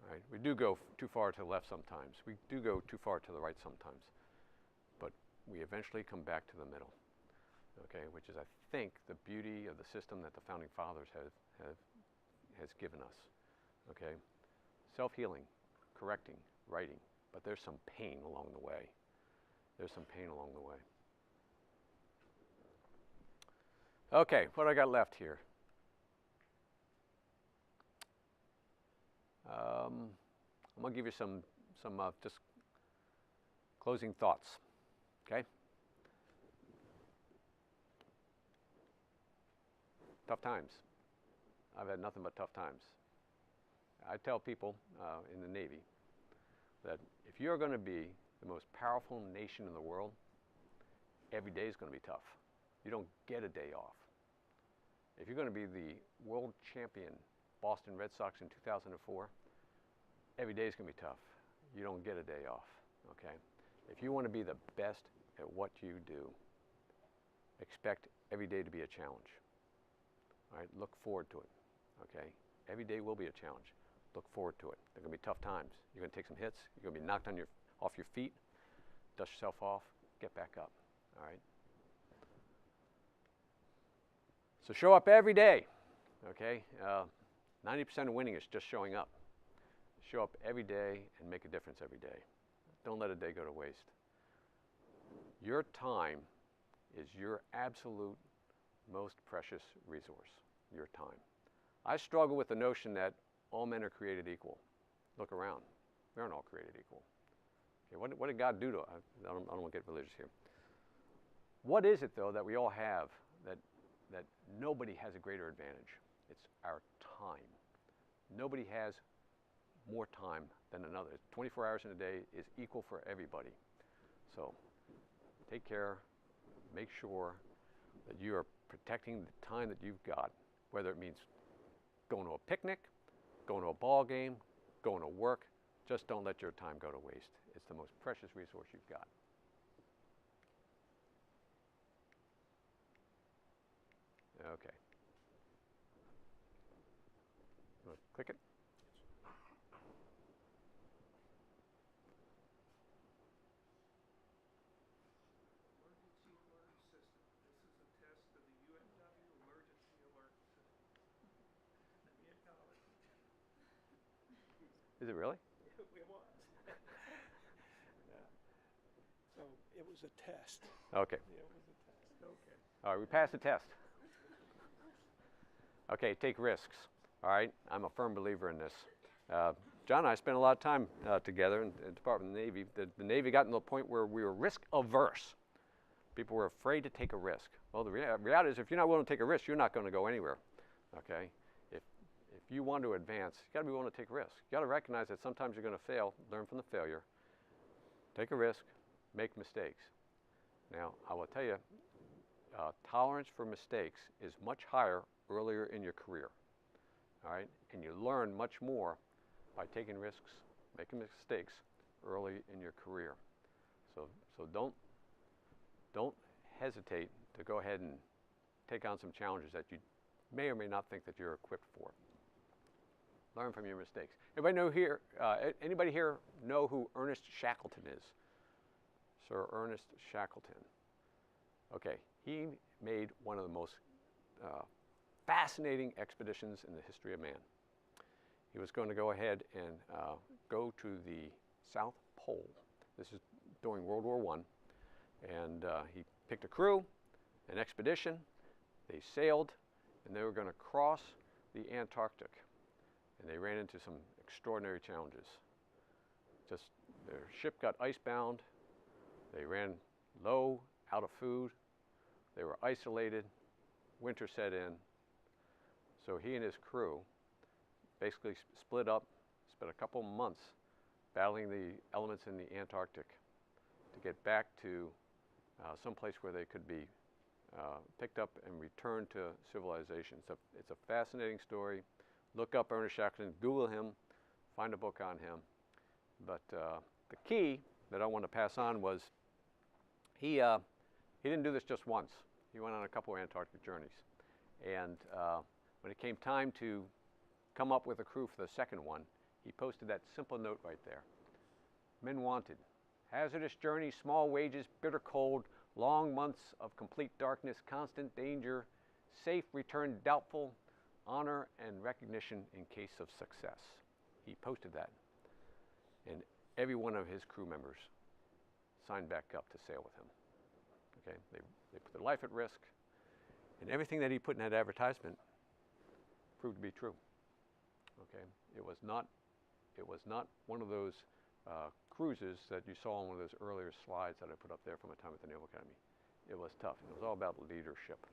S2: all right? We do go too far to the left sometimes. We do go too far to the right sometimes, but we eventually come back to the middle, okay? Which is, I think, the beauty of the system that the Founding Fathers has given us, okay? Self-healing, correcting, righting, but there's some pain along the way. There's some pain along the way. Okay, what do I got left here? I'm going to give you some just closing thoughts, okay? Tough times. I've had nothing but tough times. I tell people in the Navy that if you're going to be the most powerful nation in the world, every day is going to be tough. You don't get a day off. If you're going to be the world champion Boston Red Sox in 2004, every day is going to be tough. You don't get a day off, okay? If you want to be the best at what you do, expect every day to be a challenge. All right, look forward to it, okay? Every day will be a challenge. Look forward to it. There are going to be tough times. You're going to take some hits. You're going to be knocked off your feet. Dust yourself off. Get back up, all right? So show up every day, okay? 90% of winning is just showing up. Show up every day and make a difference every day. Don't let a day go to waste. Your time is your absolute most precious resource, your time. I struggle with the notion that all men are created equal. Look around. We aren't all created equal. Okay, what did God do to us? I don't want to get religious here. What is it, though, that we all have that nobody has a greater advantage? It's our time. Nobody has more time than another. 24 hours in a day is equal for everybody. So take care. Make sure that you are protecting the time that you've got, whether it means going to a picnic, going to a ball game, going to work. Just don't let your time go to waste. It's the most precious resource you've got. Okay. You want to click it?
S3: Emergency alert system. This is a test of the UMW emergency alert system.
S2: Is it really?
S3: It was. Yeah. So it was a test.
S2: Okay.
S3: Yeah, it was a test. Okay.
S2: All right, we passed the test. Okay, take risks. All right, I'm a firm believer in this. John and I spent a lot of time together in the Department of the Navy. The Navy got to the point where we were risk averse. People were afraid to take a risk. Well, the reality is if you're not willing to take a risk, you're not going to go anywhere, okay? If you want to advance, you got to be willing to take risks. You got to recognize that sometimes you're going to fail, learn from the failure, take a risk, make mistakes. Now, I will tell you, tolerance for mistakes is much higher earlier in your career, all right? And you learn much more by taking risks, making mistakes early in your career. So don't hesitate to go ahead and take on some challenges that you may or may not think that you're equipped for. Learn from your mistakes. Anybody here know who Ernest Shackleton is? Sir Ernest Shackleton. Okay, he made one of the most fascinating expeditions in the history of man. He was going to go ahead and go to the South Pole. This is during World War I. And he picked a crew, an expedition. They sailed, and they were going to cross the Antarctic. And they ran into some extraordinary challenges. Just their ship got icebound. They ran low, out of food. They were isolated. Winter set in. So he and his crew basically split up, spent a couple months battling the elements in the Antarctic to get back to some place where they could be picked up and returned to civilization. It's a fascinating story. Look up Ernest Shackleton, Google him, find a book on him. But the key that I want to pass on was he didn't do this just once. He went on a couple of Antarctic journeys. And when it came time to come up with a crew for the second one, he posted that simple note right there. Men wanted. Hazardous journey, small wages, bitter cold, long months of complete darkness, constant danger, safe return doubtful, honor and recognition in case of success. He posted that. And every one of his crew members signed back up to sail with him. Okay, they put their life at risk, and everything that he put in that advertisement proved to be true. Okay, it was not one of those cruises that you saw on one of those earlier slides that I put up there from a time at the Naval Academy. It was tough, and it was all about leadership.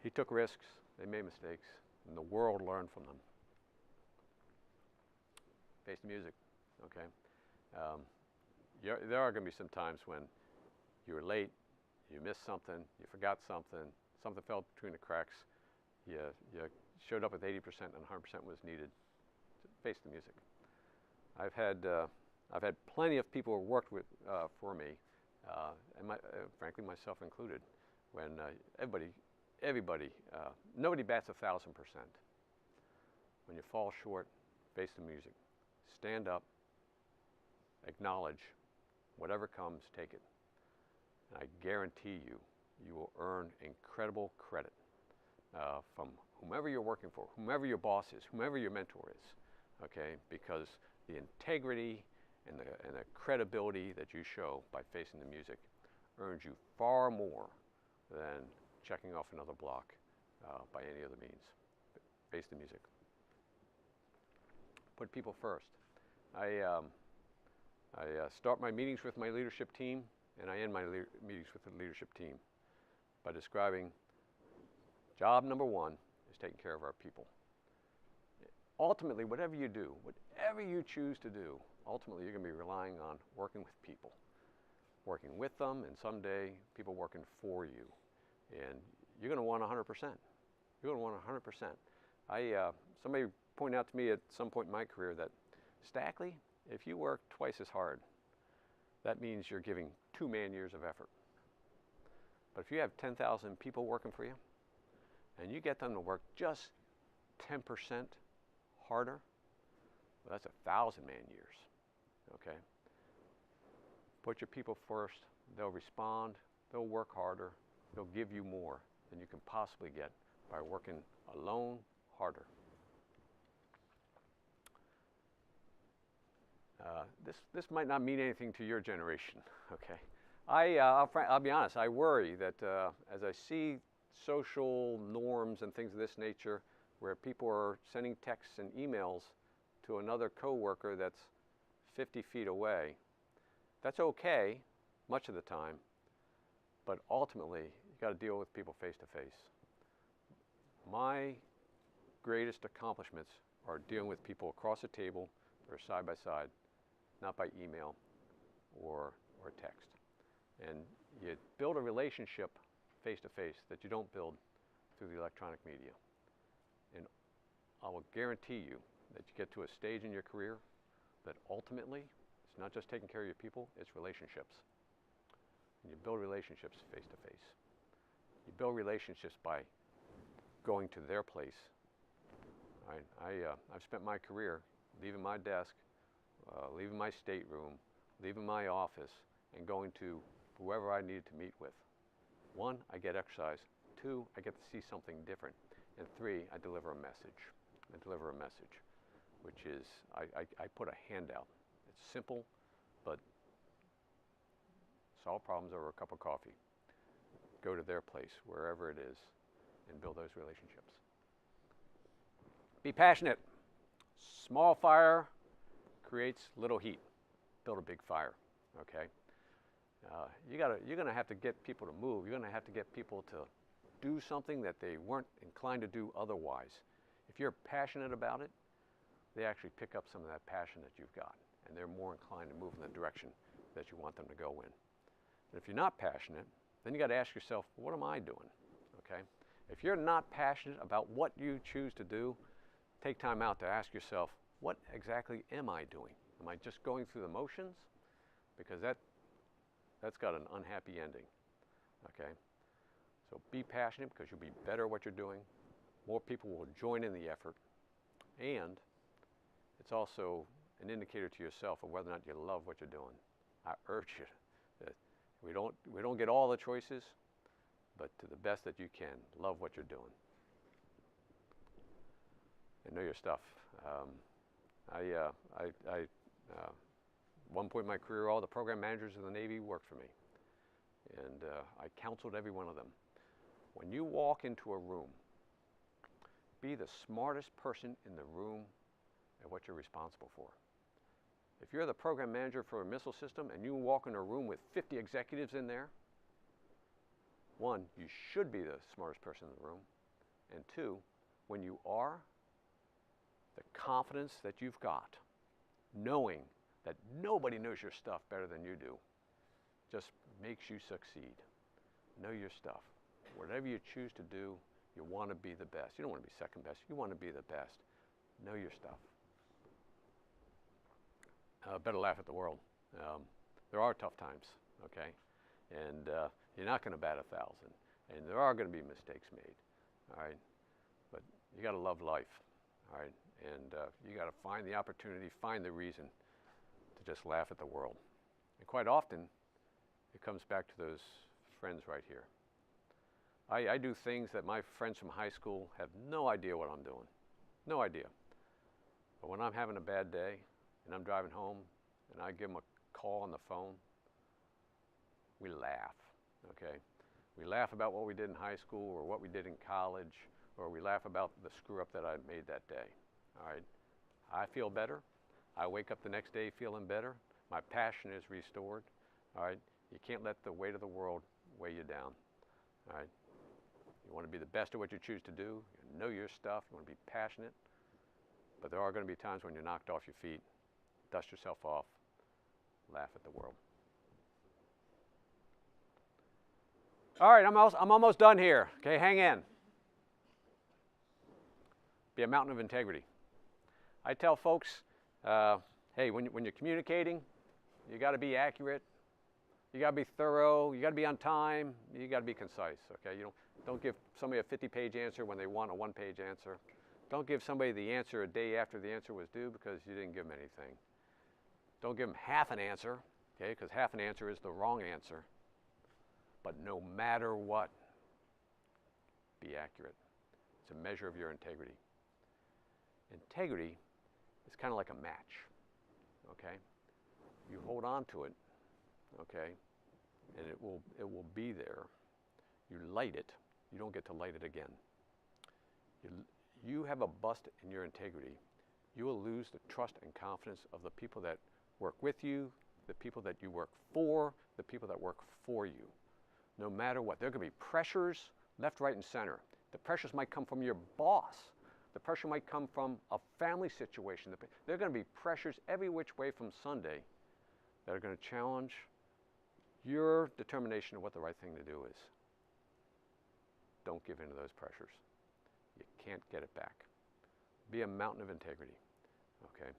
S2: He took risks, they made mistakes, and the world learned from them. Face the music, okay? There are going to be some times when you were late, you missed something, you forgot something, something fell between the cracks, you showed up with 80% and 100% was needed. Face the music. I've had plenty of people who worked with for me, and frankly myself included, when everybody, nobody bats 1,000%. When you fall short, face the music. Stand up, acknowledge, whatever comes, take it. And I guarantee you, you will earn incredible credit from whomever you're working for, whomever your boss is, whomever your mentor is, okay? Because the integrity and the credibility that you show by facing the music earns you far more than checking off another block by any other means. Face the music. Put people first. I start my meetings with my leadership team, and I end my meetings with the leadership team by describing job number one is taking care of our people. Ultimately, whatever you do, whatever you choose to do, ultimately you're going to be relying on working with people, working with them, and someday people working for you. And you're going to want 100%. You're going to want 100%. Somebody pointed out to me at some point in my career that, Stackley, if you work twice as hard, that means you're giving 2 man-years of effort. But if you have 10,000 people working for you, and you get them to work just 10% harder, well, that's 1,000 man-years, okay? Put your people first, they'll respond, they'll work harder, they'll give you more than you can possibly get by working alone harder. This might not mean anything to your generation, okay? I'll be honest, I worry that as I see social norms and things of this nature where people are sending texts and emails to another coworker that's 50 feet away, that's okay much of the time, but ultimately you got to deal with people face to face. My greatest accomplishments are dealing with people across a table or side by side, not by email or text. And you build a relationship face to face that you don't build through the electronic media. And I will guarantee you that you get to a stage in your career that ultimately it's not just taking care of your people, it's relationships. And you build relationships face to face. You build relationships by going to their place. I've spent my career leaving my desk, leaving my stateroom, leaving my office, and going to whoever I needed to meet with. 1, I get exercise. 2, I get to see something different. And 3, I deliver a message. I deliver a message, which is I put a handout. It's simple, but solve problems over a cup of coffee. Go to their place, wherever it is, and build those relationships. Be passionate. Small fire creates little heat. Build a big fire, okay? You're going to have to get people to move. You're going to have to get people to do something that they weren't inclined to do otherwise. If you're passionate about it, they actually pick up some of that passion that you've got, and they're more inclined to move in the direction that you want them to go in. And if you're not passionate, then you got to ask yourself, what am I doing? Okay? If you're not passionate about what you choose to do, take time out to ask yourself, what exactly am I doing? Am I just going through the motions? Because that's got an unhappy ending. Okay? So be passionate, because you'll be better at what you're doing. More people will join in the effort. And it's also an indicator to yourself of whether or not you love what you're doing. I urge you that we don't get all the choices, but to the best that you can, love what you're doing. And know your stuff. One point in my career, all the program managers in the Navy worked for me. And I counseled every one of them. When you walk into a room, be the smartest person in the room at what you're responsible for. If you're the program manager for a missile system and you walk in a room with 50 executives in there, 1, you should be the smartest person in the room. And 2, when you are, the confidence that you've got, knowing that nobody knows your stuff better than you do, just makes you succeed. Know your stuff. Whatever you choose to do, you want to be the best. You don't want to be second best. You want to be the best. Know your stuff. Better laugh at the world. There are tough times, okay? And you're not going to bat 1,000. And there are going to be mistakes made, all right? But you got to love life, all right? And you got to find the opportunity, find the reason to just laugh at the world. And quite often, it comes back to those friends right here. I do things that my friends from high school have no idea what I'm doing. No idea. But when I'm having a bad day and I'm driving home and I give them a call on the phone, we laugh, okay? We laugh about what we did in high school or what we did in college, or we laugh about the screw up that I made that day, all right? I feel better. I wake up the next day feeling better. My passion is restored, all right? You can't let the weight of the world weigh you down, all right? You want to be the best at what you choose to do. You know your stuff. You want to be passionate. But there are going to be times when you're knocked off your feet. Dust yourself off. Laugh at the world. All right, I'm almost done here. Okay, hang in. Be a mountain of integrity. I tell folks, hey, when you're communicating, you got to be accurate. You got to be thorough. You got to be on time. You got to be concise. Okay, don't give somebody a 50-page answer when they want a 1-page answer. Don't give somebody the answer a day after the answer was due because you didn't give them anything. Don't give them half an answer, okay, because half an answer is the wrong answer. But no matter what, be accurate. It's a measure of your integrity. Integrity is kind of like a match, okay? You hold on to it, okay, and it will be there. You light it. You don't get to light it again. You have a bust in your integrity. You will lose the trust and confidence of the people that work with you, the people that you work for, the people that work for you. No matter what. There are going to be pressures left, right, and center. The pressures might come from your boss. The pressure might come from a family situation. There are going to be pressures every which way from Sunday that are going to challenge your determination of what the right thing to do is. Don't give in to those pressures. You can't get it back. Be a mountain of integrity, okay?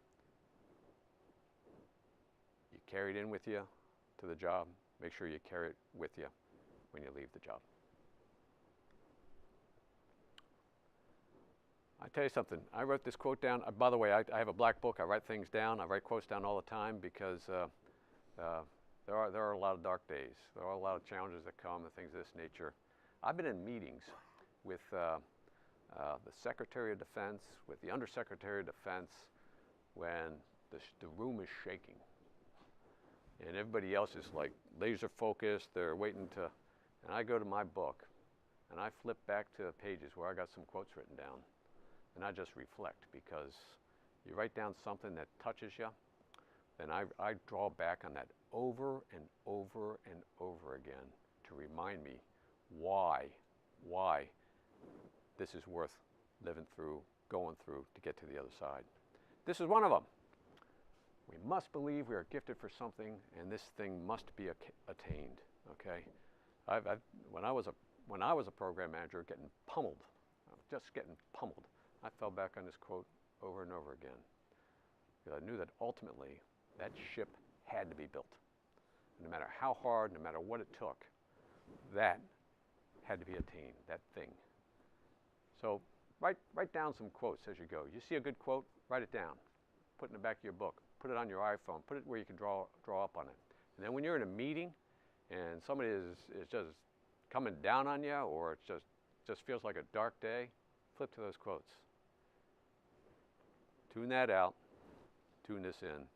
S2: You carry it in with you to the job. Make sure you carry it with you when you leave the job. I tell you something, I wrote this quote down. By the way, I have a black book. I write things down. I write quotes down all the time because there are a lot of dark days. There are a lot of challenges that come and things of this nature. I've been in meetings with the Secretary of Defense with the Undersecretary of Defense when the room is shaking. And everybody else is like laser focused, they're waiting to, and I go to my book and I flip back to pages where I got some quotes written down and I just reflect, because you write down something that touches you, then I draw back on that over and over and over again to remind me why this is worth living through, going through to get to the other side. This is one of them. We must believe we are gifted for something, and this thing must be attained. Okay, when I was a program manager, getting pummeled, just getting pummeled, I fell back on this quote over and over again, because I knew that ultimately that ship had to be built. No matter how hard, no matter what it took, that had to be attained, that thing. So write down some quotes as you go. You see a good quote, write it down. Put it in the back of your book. Put it on your iPhone. Put it where you can draw up on it. And then when you're in a meeting and somebody is just coming down on you, or it just feels like a dark day, flip to those quotes. Tune that out. Tune this in.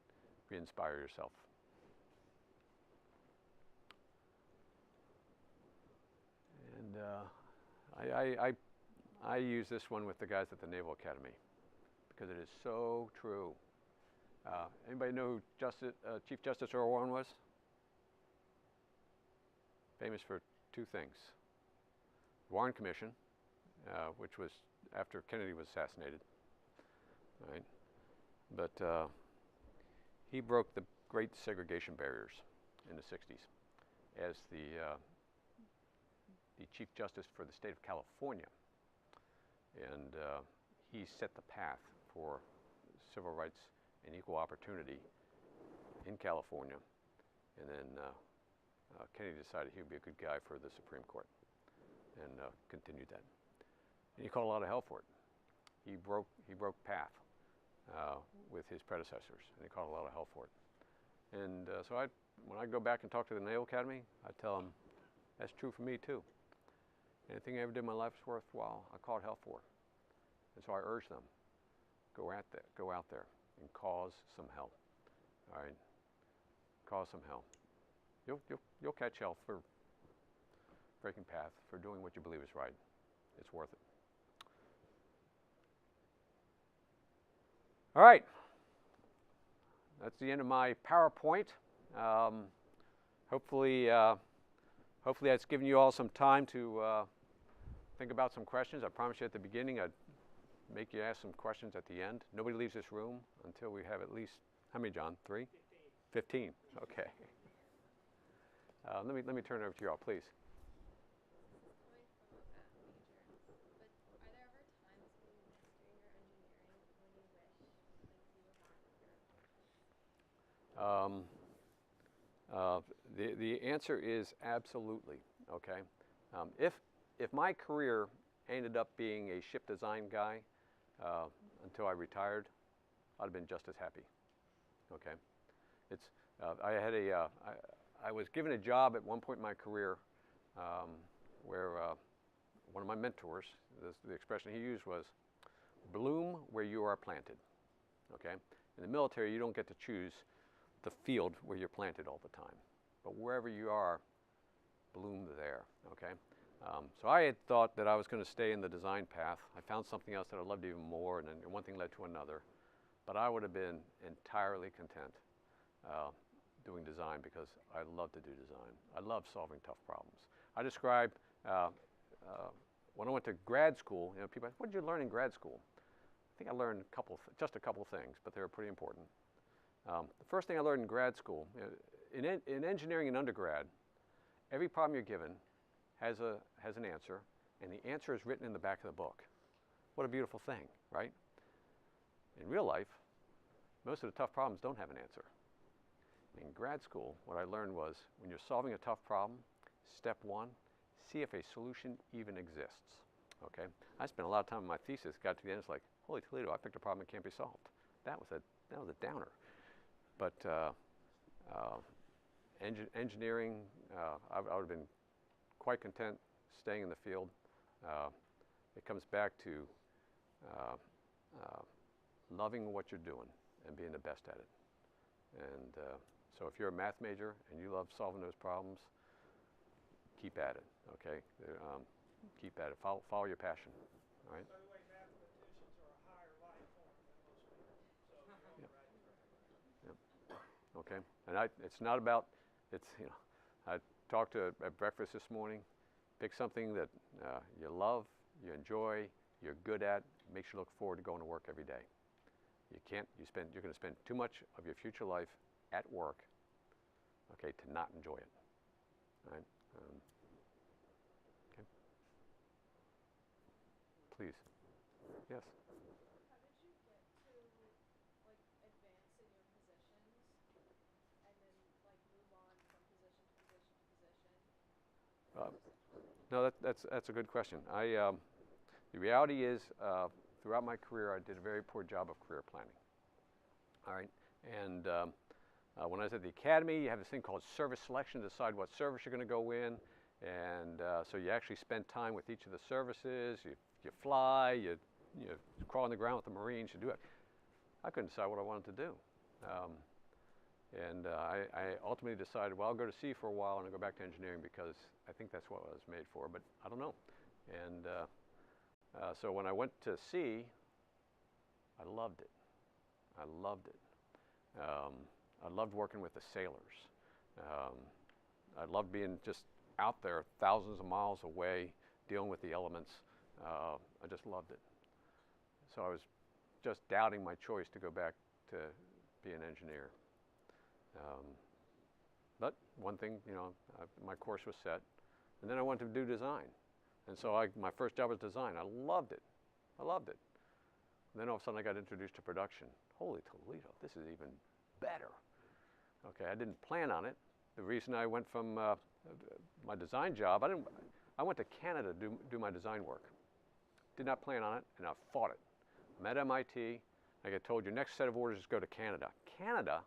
S2: Re-inspire yourself. And I use this one with the guys at the Naval Academy because it is so true. Anybody know who Chief Justice Earl Warren was? Famous for two things. Warren Commission, which was after Kennedy was assassinated. Right? But he broke the great segregation barriers in the 60s as the Chief Justice for the state of California. And he set the path for civil rights and equal opportunity in California. And then Kennedy decided he would be a good guy for the Supreme Court, and continued that. And he caught a lot of hell for it. He broke path with his predecessors, and he caught a lot of hell for it. And so when I go back and talk to the Naval Academy, I tell them, that's true for me too. Anything I ever did in my life is worthwhile, I caught hell for. And so I urge them, go out there and cause some hell. All right, cause some hell. You'll catch hell for breaking path, for doing what you believe is right. It's worth it. All right, that's the end of my PowerPoint. Hopefully that's given you all some time to think about some questions. I promised you at the beginning I'd make you ask some questions at the end. Nobody leaves this room until we have at least, how many, John? 3? 15. Okay. Let me turn it over to you all, please. The answer is absolutely. Okay. If my career ended up being a ship design guy until I retired, I'd have been just as happy. Okay. It's I was given a job at one point in my career where one of my mentors, the expression he used was, bloom where you are planted. Okay. In the military, you don't get to choose the field where you're planted all the time, but wherever you are, bloom there. Okay. So I had thought that I was going to stay in the design path. I found something else that I loved even more, and then one thing led to another. But I would have been entirely content doing design, because I love to do design. I love solving tough problems. I describe when I went to grad school, people ask, what did you learn in grad school? I think I learned just a couple things, but they were pretty important. The first thing I learned in grad school, in engineering and undergrad, every problem you're given has an answer, and the answer is written in the back of the book. What a beautiful thing, right? In real life, most of the tough problems don't have an answer. In grad school, what I learned was, when you're solving a tough problem, step one, see if a solution even exists. Okay? I spent a lot of time in my thesis, got to the end, it's like, holy Toledo, I picked a problem that can't be solved. That was a downer. But engineering, I would have been quite content staying in the field. it comes back to loving what you're doing and being the best at it. And so if you're a math major and you love solving those problems, keep at it, okay? Keep at it. Follow your passion, all right?
S3: By the way, mathematicians are a higher life form than most people, so you're on the right track.
S2: Yep. Okay, and it's not about, it's, you know, I talked to at breakfast this morning, pick something that you love, you enjoy, you're good at, makes you look forward to going to work every day. You're going to spend too much of your future life at work, okay, to not enjoy it, right? Okay. Please. Yes.
S4: How did you get to like advance in your positions and then like move on from position to position to position?
S2: No, that's a good question. The reality is, throughout my career, I did a very poor job of career planning. All right, and when I was at the academy, you have this thing called service selection to decide what service you're going to go in, and so you actually spend time with each of the services. You fly, you crawl on the ground with the Marines. You do it. I couldn't decide what I wanted to do, and I ultimately decided, well, I'll go to sea for a while and I'll go back to engineering because I think that's what I was made for. But I don't know, and so when I went to sea, I loved it. I loved it. I loved working with the sailors. I loved being just out there thousands of miles away, dealing with the elements. I just loved it. So I was just doubting my choice to go back to be an engineer. But one thing, you know, my course was set, and then I wanted to do design. And so my first job was design. I loved it. I loved it. And then all of a sudden I got introduced to production. Holy Toledo, this is even better. Okay, I didn't plan on it. The reason I went from my design job, I went to Canada to do my design work. Did not plan on it, and I fought it. I'm at MIT. I get told your next set of orders is go to Canada. Canada?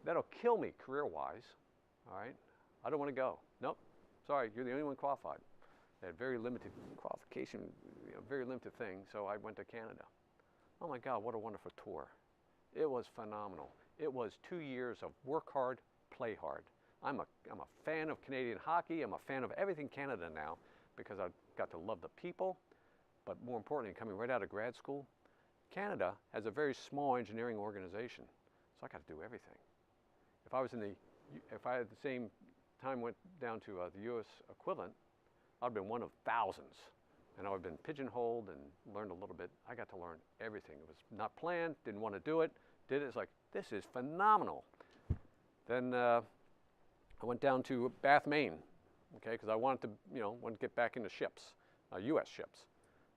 S2: That'll kill me career-wise. All right, I don't want to go. Nope. Sorry, you're the only one qualified. They had very limited qualification, you know, very limited thing, so I went to Canada. Oh my God, what a wonderful tour. It was phenomenal. It was 2 years of work hard, play hard. I'm a fan of Canadian hockey. I'm a fan of everything Canada now because I got to love the people, but more importantly, coming right out of grad school, Canada has a very small engineering organization, so I got to do everything. If I at the same time went down to the U.S. equivalent, I'd been one of thousands, and I would have been pigeonholed and learned a little bit. I got to learn everything. It was not planned, didn't want to do it, did it. It's like, this is phenomenal. Then I went down to Bath, Maine, okay, because I wanted to get back into ships, U.S. ships.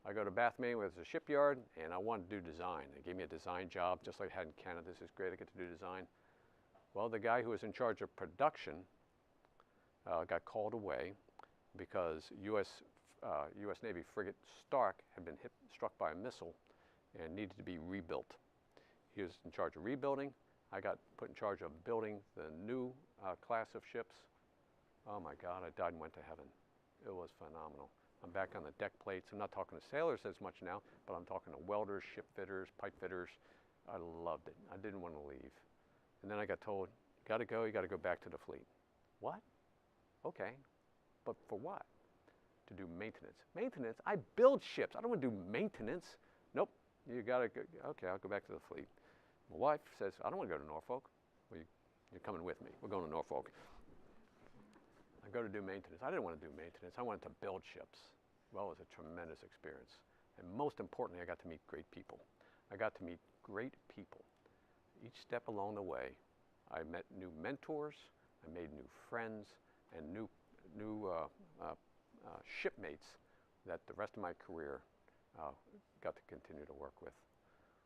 S2: I go to Bath, Maine, where there's a shipyard, and I wanted to do design. They gave me a design job, just like I had in Canada. This is great, I get to do design. Well, the guy who was in charge of production got called away because U.S. Navy frigate Stark had been struck by a missile and needed to be rebuilt. He was in charge of rebuilding. I got put in charge of building the new class of ships. Oh my God, I died and went to heaven. It was phenomenal. I'm back on the deck plates. I'm not talking to sailors as much now, but I'm talking to welders, ship fitters, pipe fitters. I loved it. I didn't want to leave. And then I got told, you got to go back to the fleet. What? Okay, but for what? To do maintenance. Maintenance? I build ships. I don't want to do maintenance. Nope, you got to go. Okay, I'll go back to the fleet. My wife says, I don't want to go to Norfolk. Well, you're coming with me. We're going to Norfolk. I go to do maintenance. I didn't want to do maintenance. I wanted to build ships. Well, it was a tremendous experience. And most importantly, I got to meet great people. I got to meet great people. Each step along the way, I met new mentors, I made new friends, and new shipmates that the rest of my career got to continue to work with.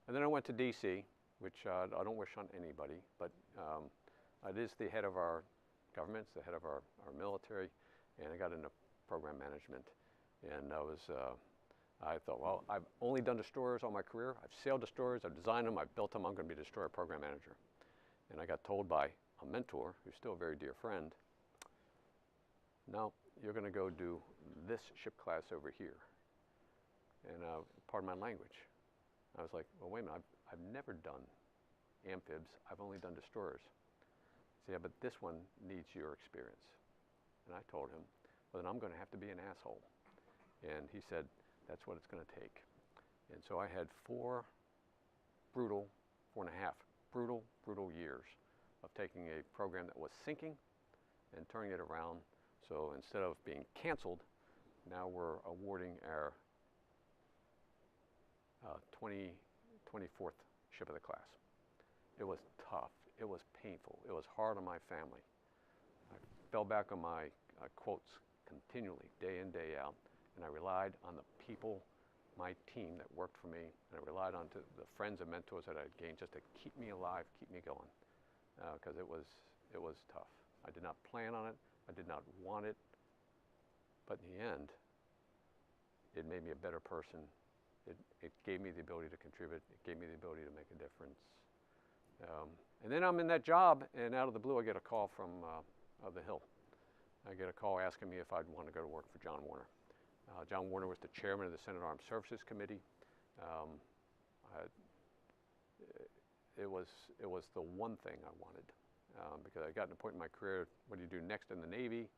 S2: And then I went to DC, which I don't wish on anybody, but it is the head of our government, it's the head of our military, and I got into program management. And I thought, well, I've only done destroyers all my career. I've sailed destroyers, I've designed them, I've built them, I'm going to be a destroyer program manager. And I got told by a mentor, who's still a very dear friend, no, you're going to go do this ship class over here. And pardon my language. I was like, well, wait a minute, I've never done amphibs. I've only done destroyers. So, yeah, but this one needs your experience. And I told him, well, then I'm going to have to be an asshole. And he said, that's what it's going to take. And so I had 4 and a half brutal years of taking a program that was sinking and turning it around. So instead of being canceled, now we're awarding our 24th ship of the class. It was tough. It was painful. It was hard on my family. I fell back on my quotes continually, day in, day out, and I relied on the people, my team that worked for me, and I relied on the friends and mentors that I'd gained just to keep me alive, keep me going, because it was tough. I did not plan on it. I did not want it, but in the end, it made me a better person. It gave me the ability to contribute. It gave me the ability to make a difference. And then I'm in that job, and out of the blue, I get a call from the Hill. I get a call asking me if I'd want to go to work for John Warner. John Warner was the chairman of the Senate Armed Services Committee. It was the one thing I wanted, because I got to a point in my career, what do you do next in the Navy?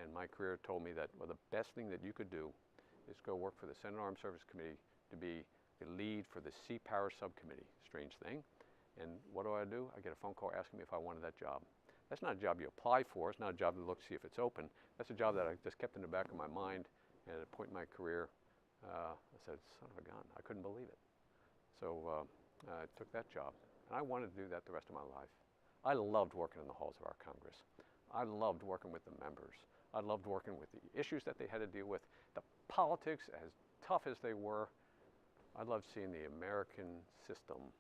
S2: And my career told me that, well, the best thing that you could do is go work for the Senate Armed Services Committee to be the lead for the Sea Power Subcommittee. Strange thing. And what do? I get a phone call asking me if I wanted that job. That's not a job you apply for. It's not a job to look to see if it's open. That's a job that I just kept in the back of my mind. And at a point in my career, I said, son of a gun, I couldn't believe it. So I took that job. And I wanted to do that the rest of my life. I loved working in the halls of our Congress. I loved working with the members. I loved working with the issues that they had to deal with, the politics, as tough as they were. I loved seeing the American system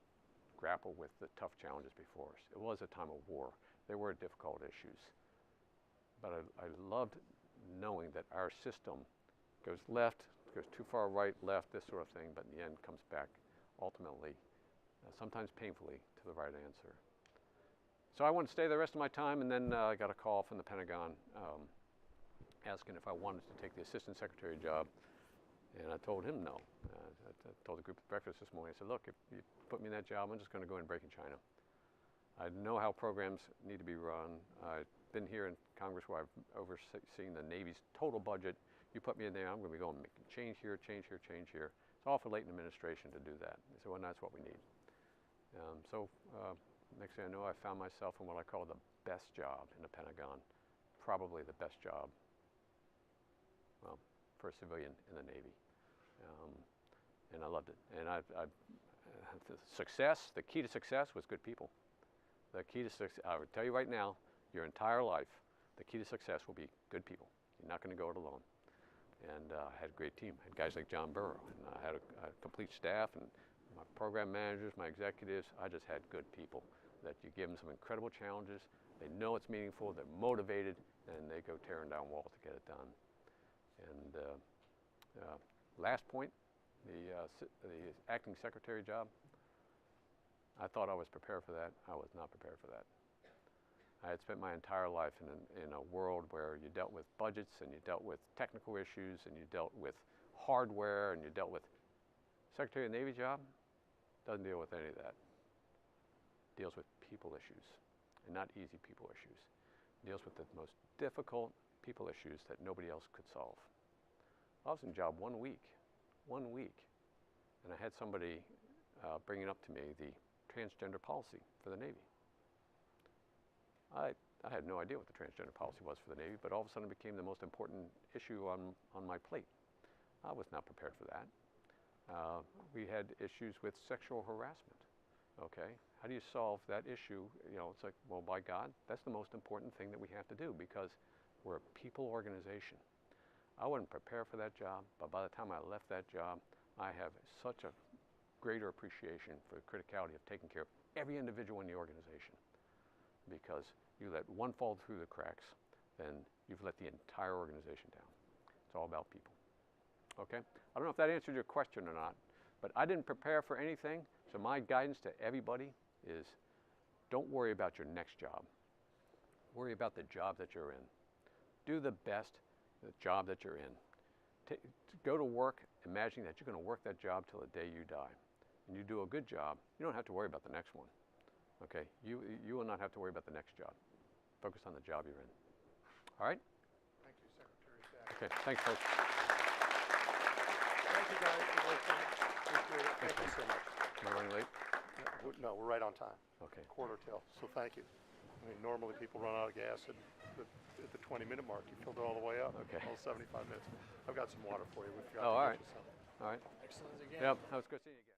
S2: grapple with the tough challenges before us. It was a time of war. There were difficult issues. But I loved knowing that our system goes left, goes too far right, left, this sort of thing, but in the end comes back ultimately, sometimes painfully, to the right answer. So I wanted to stay the rest of my time, and then I got a call from the Pentagon asking if I wanted to take the assistant secretary job, and I told him no. I told the group at breakfast this morning, I said, look, if you put me in that job, I'm just going to go and break in China. I know how programs need to be run. I've been here in Congress where I've overseen the Navy's total budget. You put me in there, I'm going to be going making change here, change here, change here. It's awful late in administration to do that. They said, well, that's what we need. Next thing I know, I found myself in what I call the best job in the Pentagon, probably the best job, well, for a civilian in the Navy. And I loved it. And the key to success was good people. The key to success, I would tell you right now, your entire life, the key to success will be good people. You're not going to go it alone. And I had a great team. I had guys like John Burrow, and I had a complete staff, and my program managers, my executives. I just had good people that you give them some incredible challenges. They know it's meaningful, they're motivated, and they go tearing down walls to get it done. And last point, the acting secretary job. I thought I was prepared for that. I was not prepared for that. I had spent my entire life in a world where you dealt with budgets, and you dealt with technical issues, and you dealt with hardware, and you dealt with Secretary of the Navy job. Doesn't deal with any of that. Deals with people issues, and not easy people issues. Deals with the most difficult people issues that nobody else could solve. I was in job 1 week, and I had somebody bringing up to me the transgender policy for the Navy. I had no idea what the transgender policy was for the Navy, but all of a sudden it became the most important issue on my plate. I was not prepared for that. We had issues with sexual harassment. Okay, how do you solve that issue? You know, it's like, well, by God, that's the most important thing that we have to do, because we're a people organization. I wasn't prepared for that job, but by the time I left that job, I have such a greater appreciation for the criticality of taking care of every individual in the organization, because you let one fall through the cracks, then you've let the entire organization down. It's all about people. Okay? I don't know if that answered your question or not, but I didn't prepare for anything, so my guidance to everybody is don't worry about your next job. Worry about the job that you're in. Do the best the job that you're in. Go to work imagining that you're going to work that job till the day you die. And you do a good job, you don't have to worry about the next one. Okay? You will not have to worry about the next job. Focus on the job you're in. All right?
S5: Thank you, Secretary Stack.
S2: Okay, thanks, folks.
S5: Thank you, guys, for listening. Appreciate it. Thank you so much.
S2: Am I running late?
S5: No, we're right on time.
S2: Okay.
S5: Quarter till, so thank you. I mean, normally people run out of gas at the 20-minute mark. You filled it all the way up.
S2: Okay.
S5: All 75 minutes. I've got some water for you. We forgot
S2: Oh,
S5: to
S2: all
S5: get
S2: right.
S5: you some.
S2: All right.
S5: Excellent again.
S2: Yep, that was good seeing you again.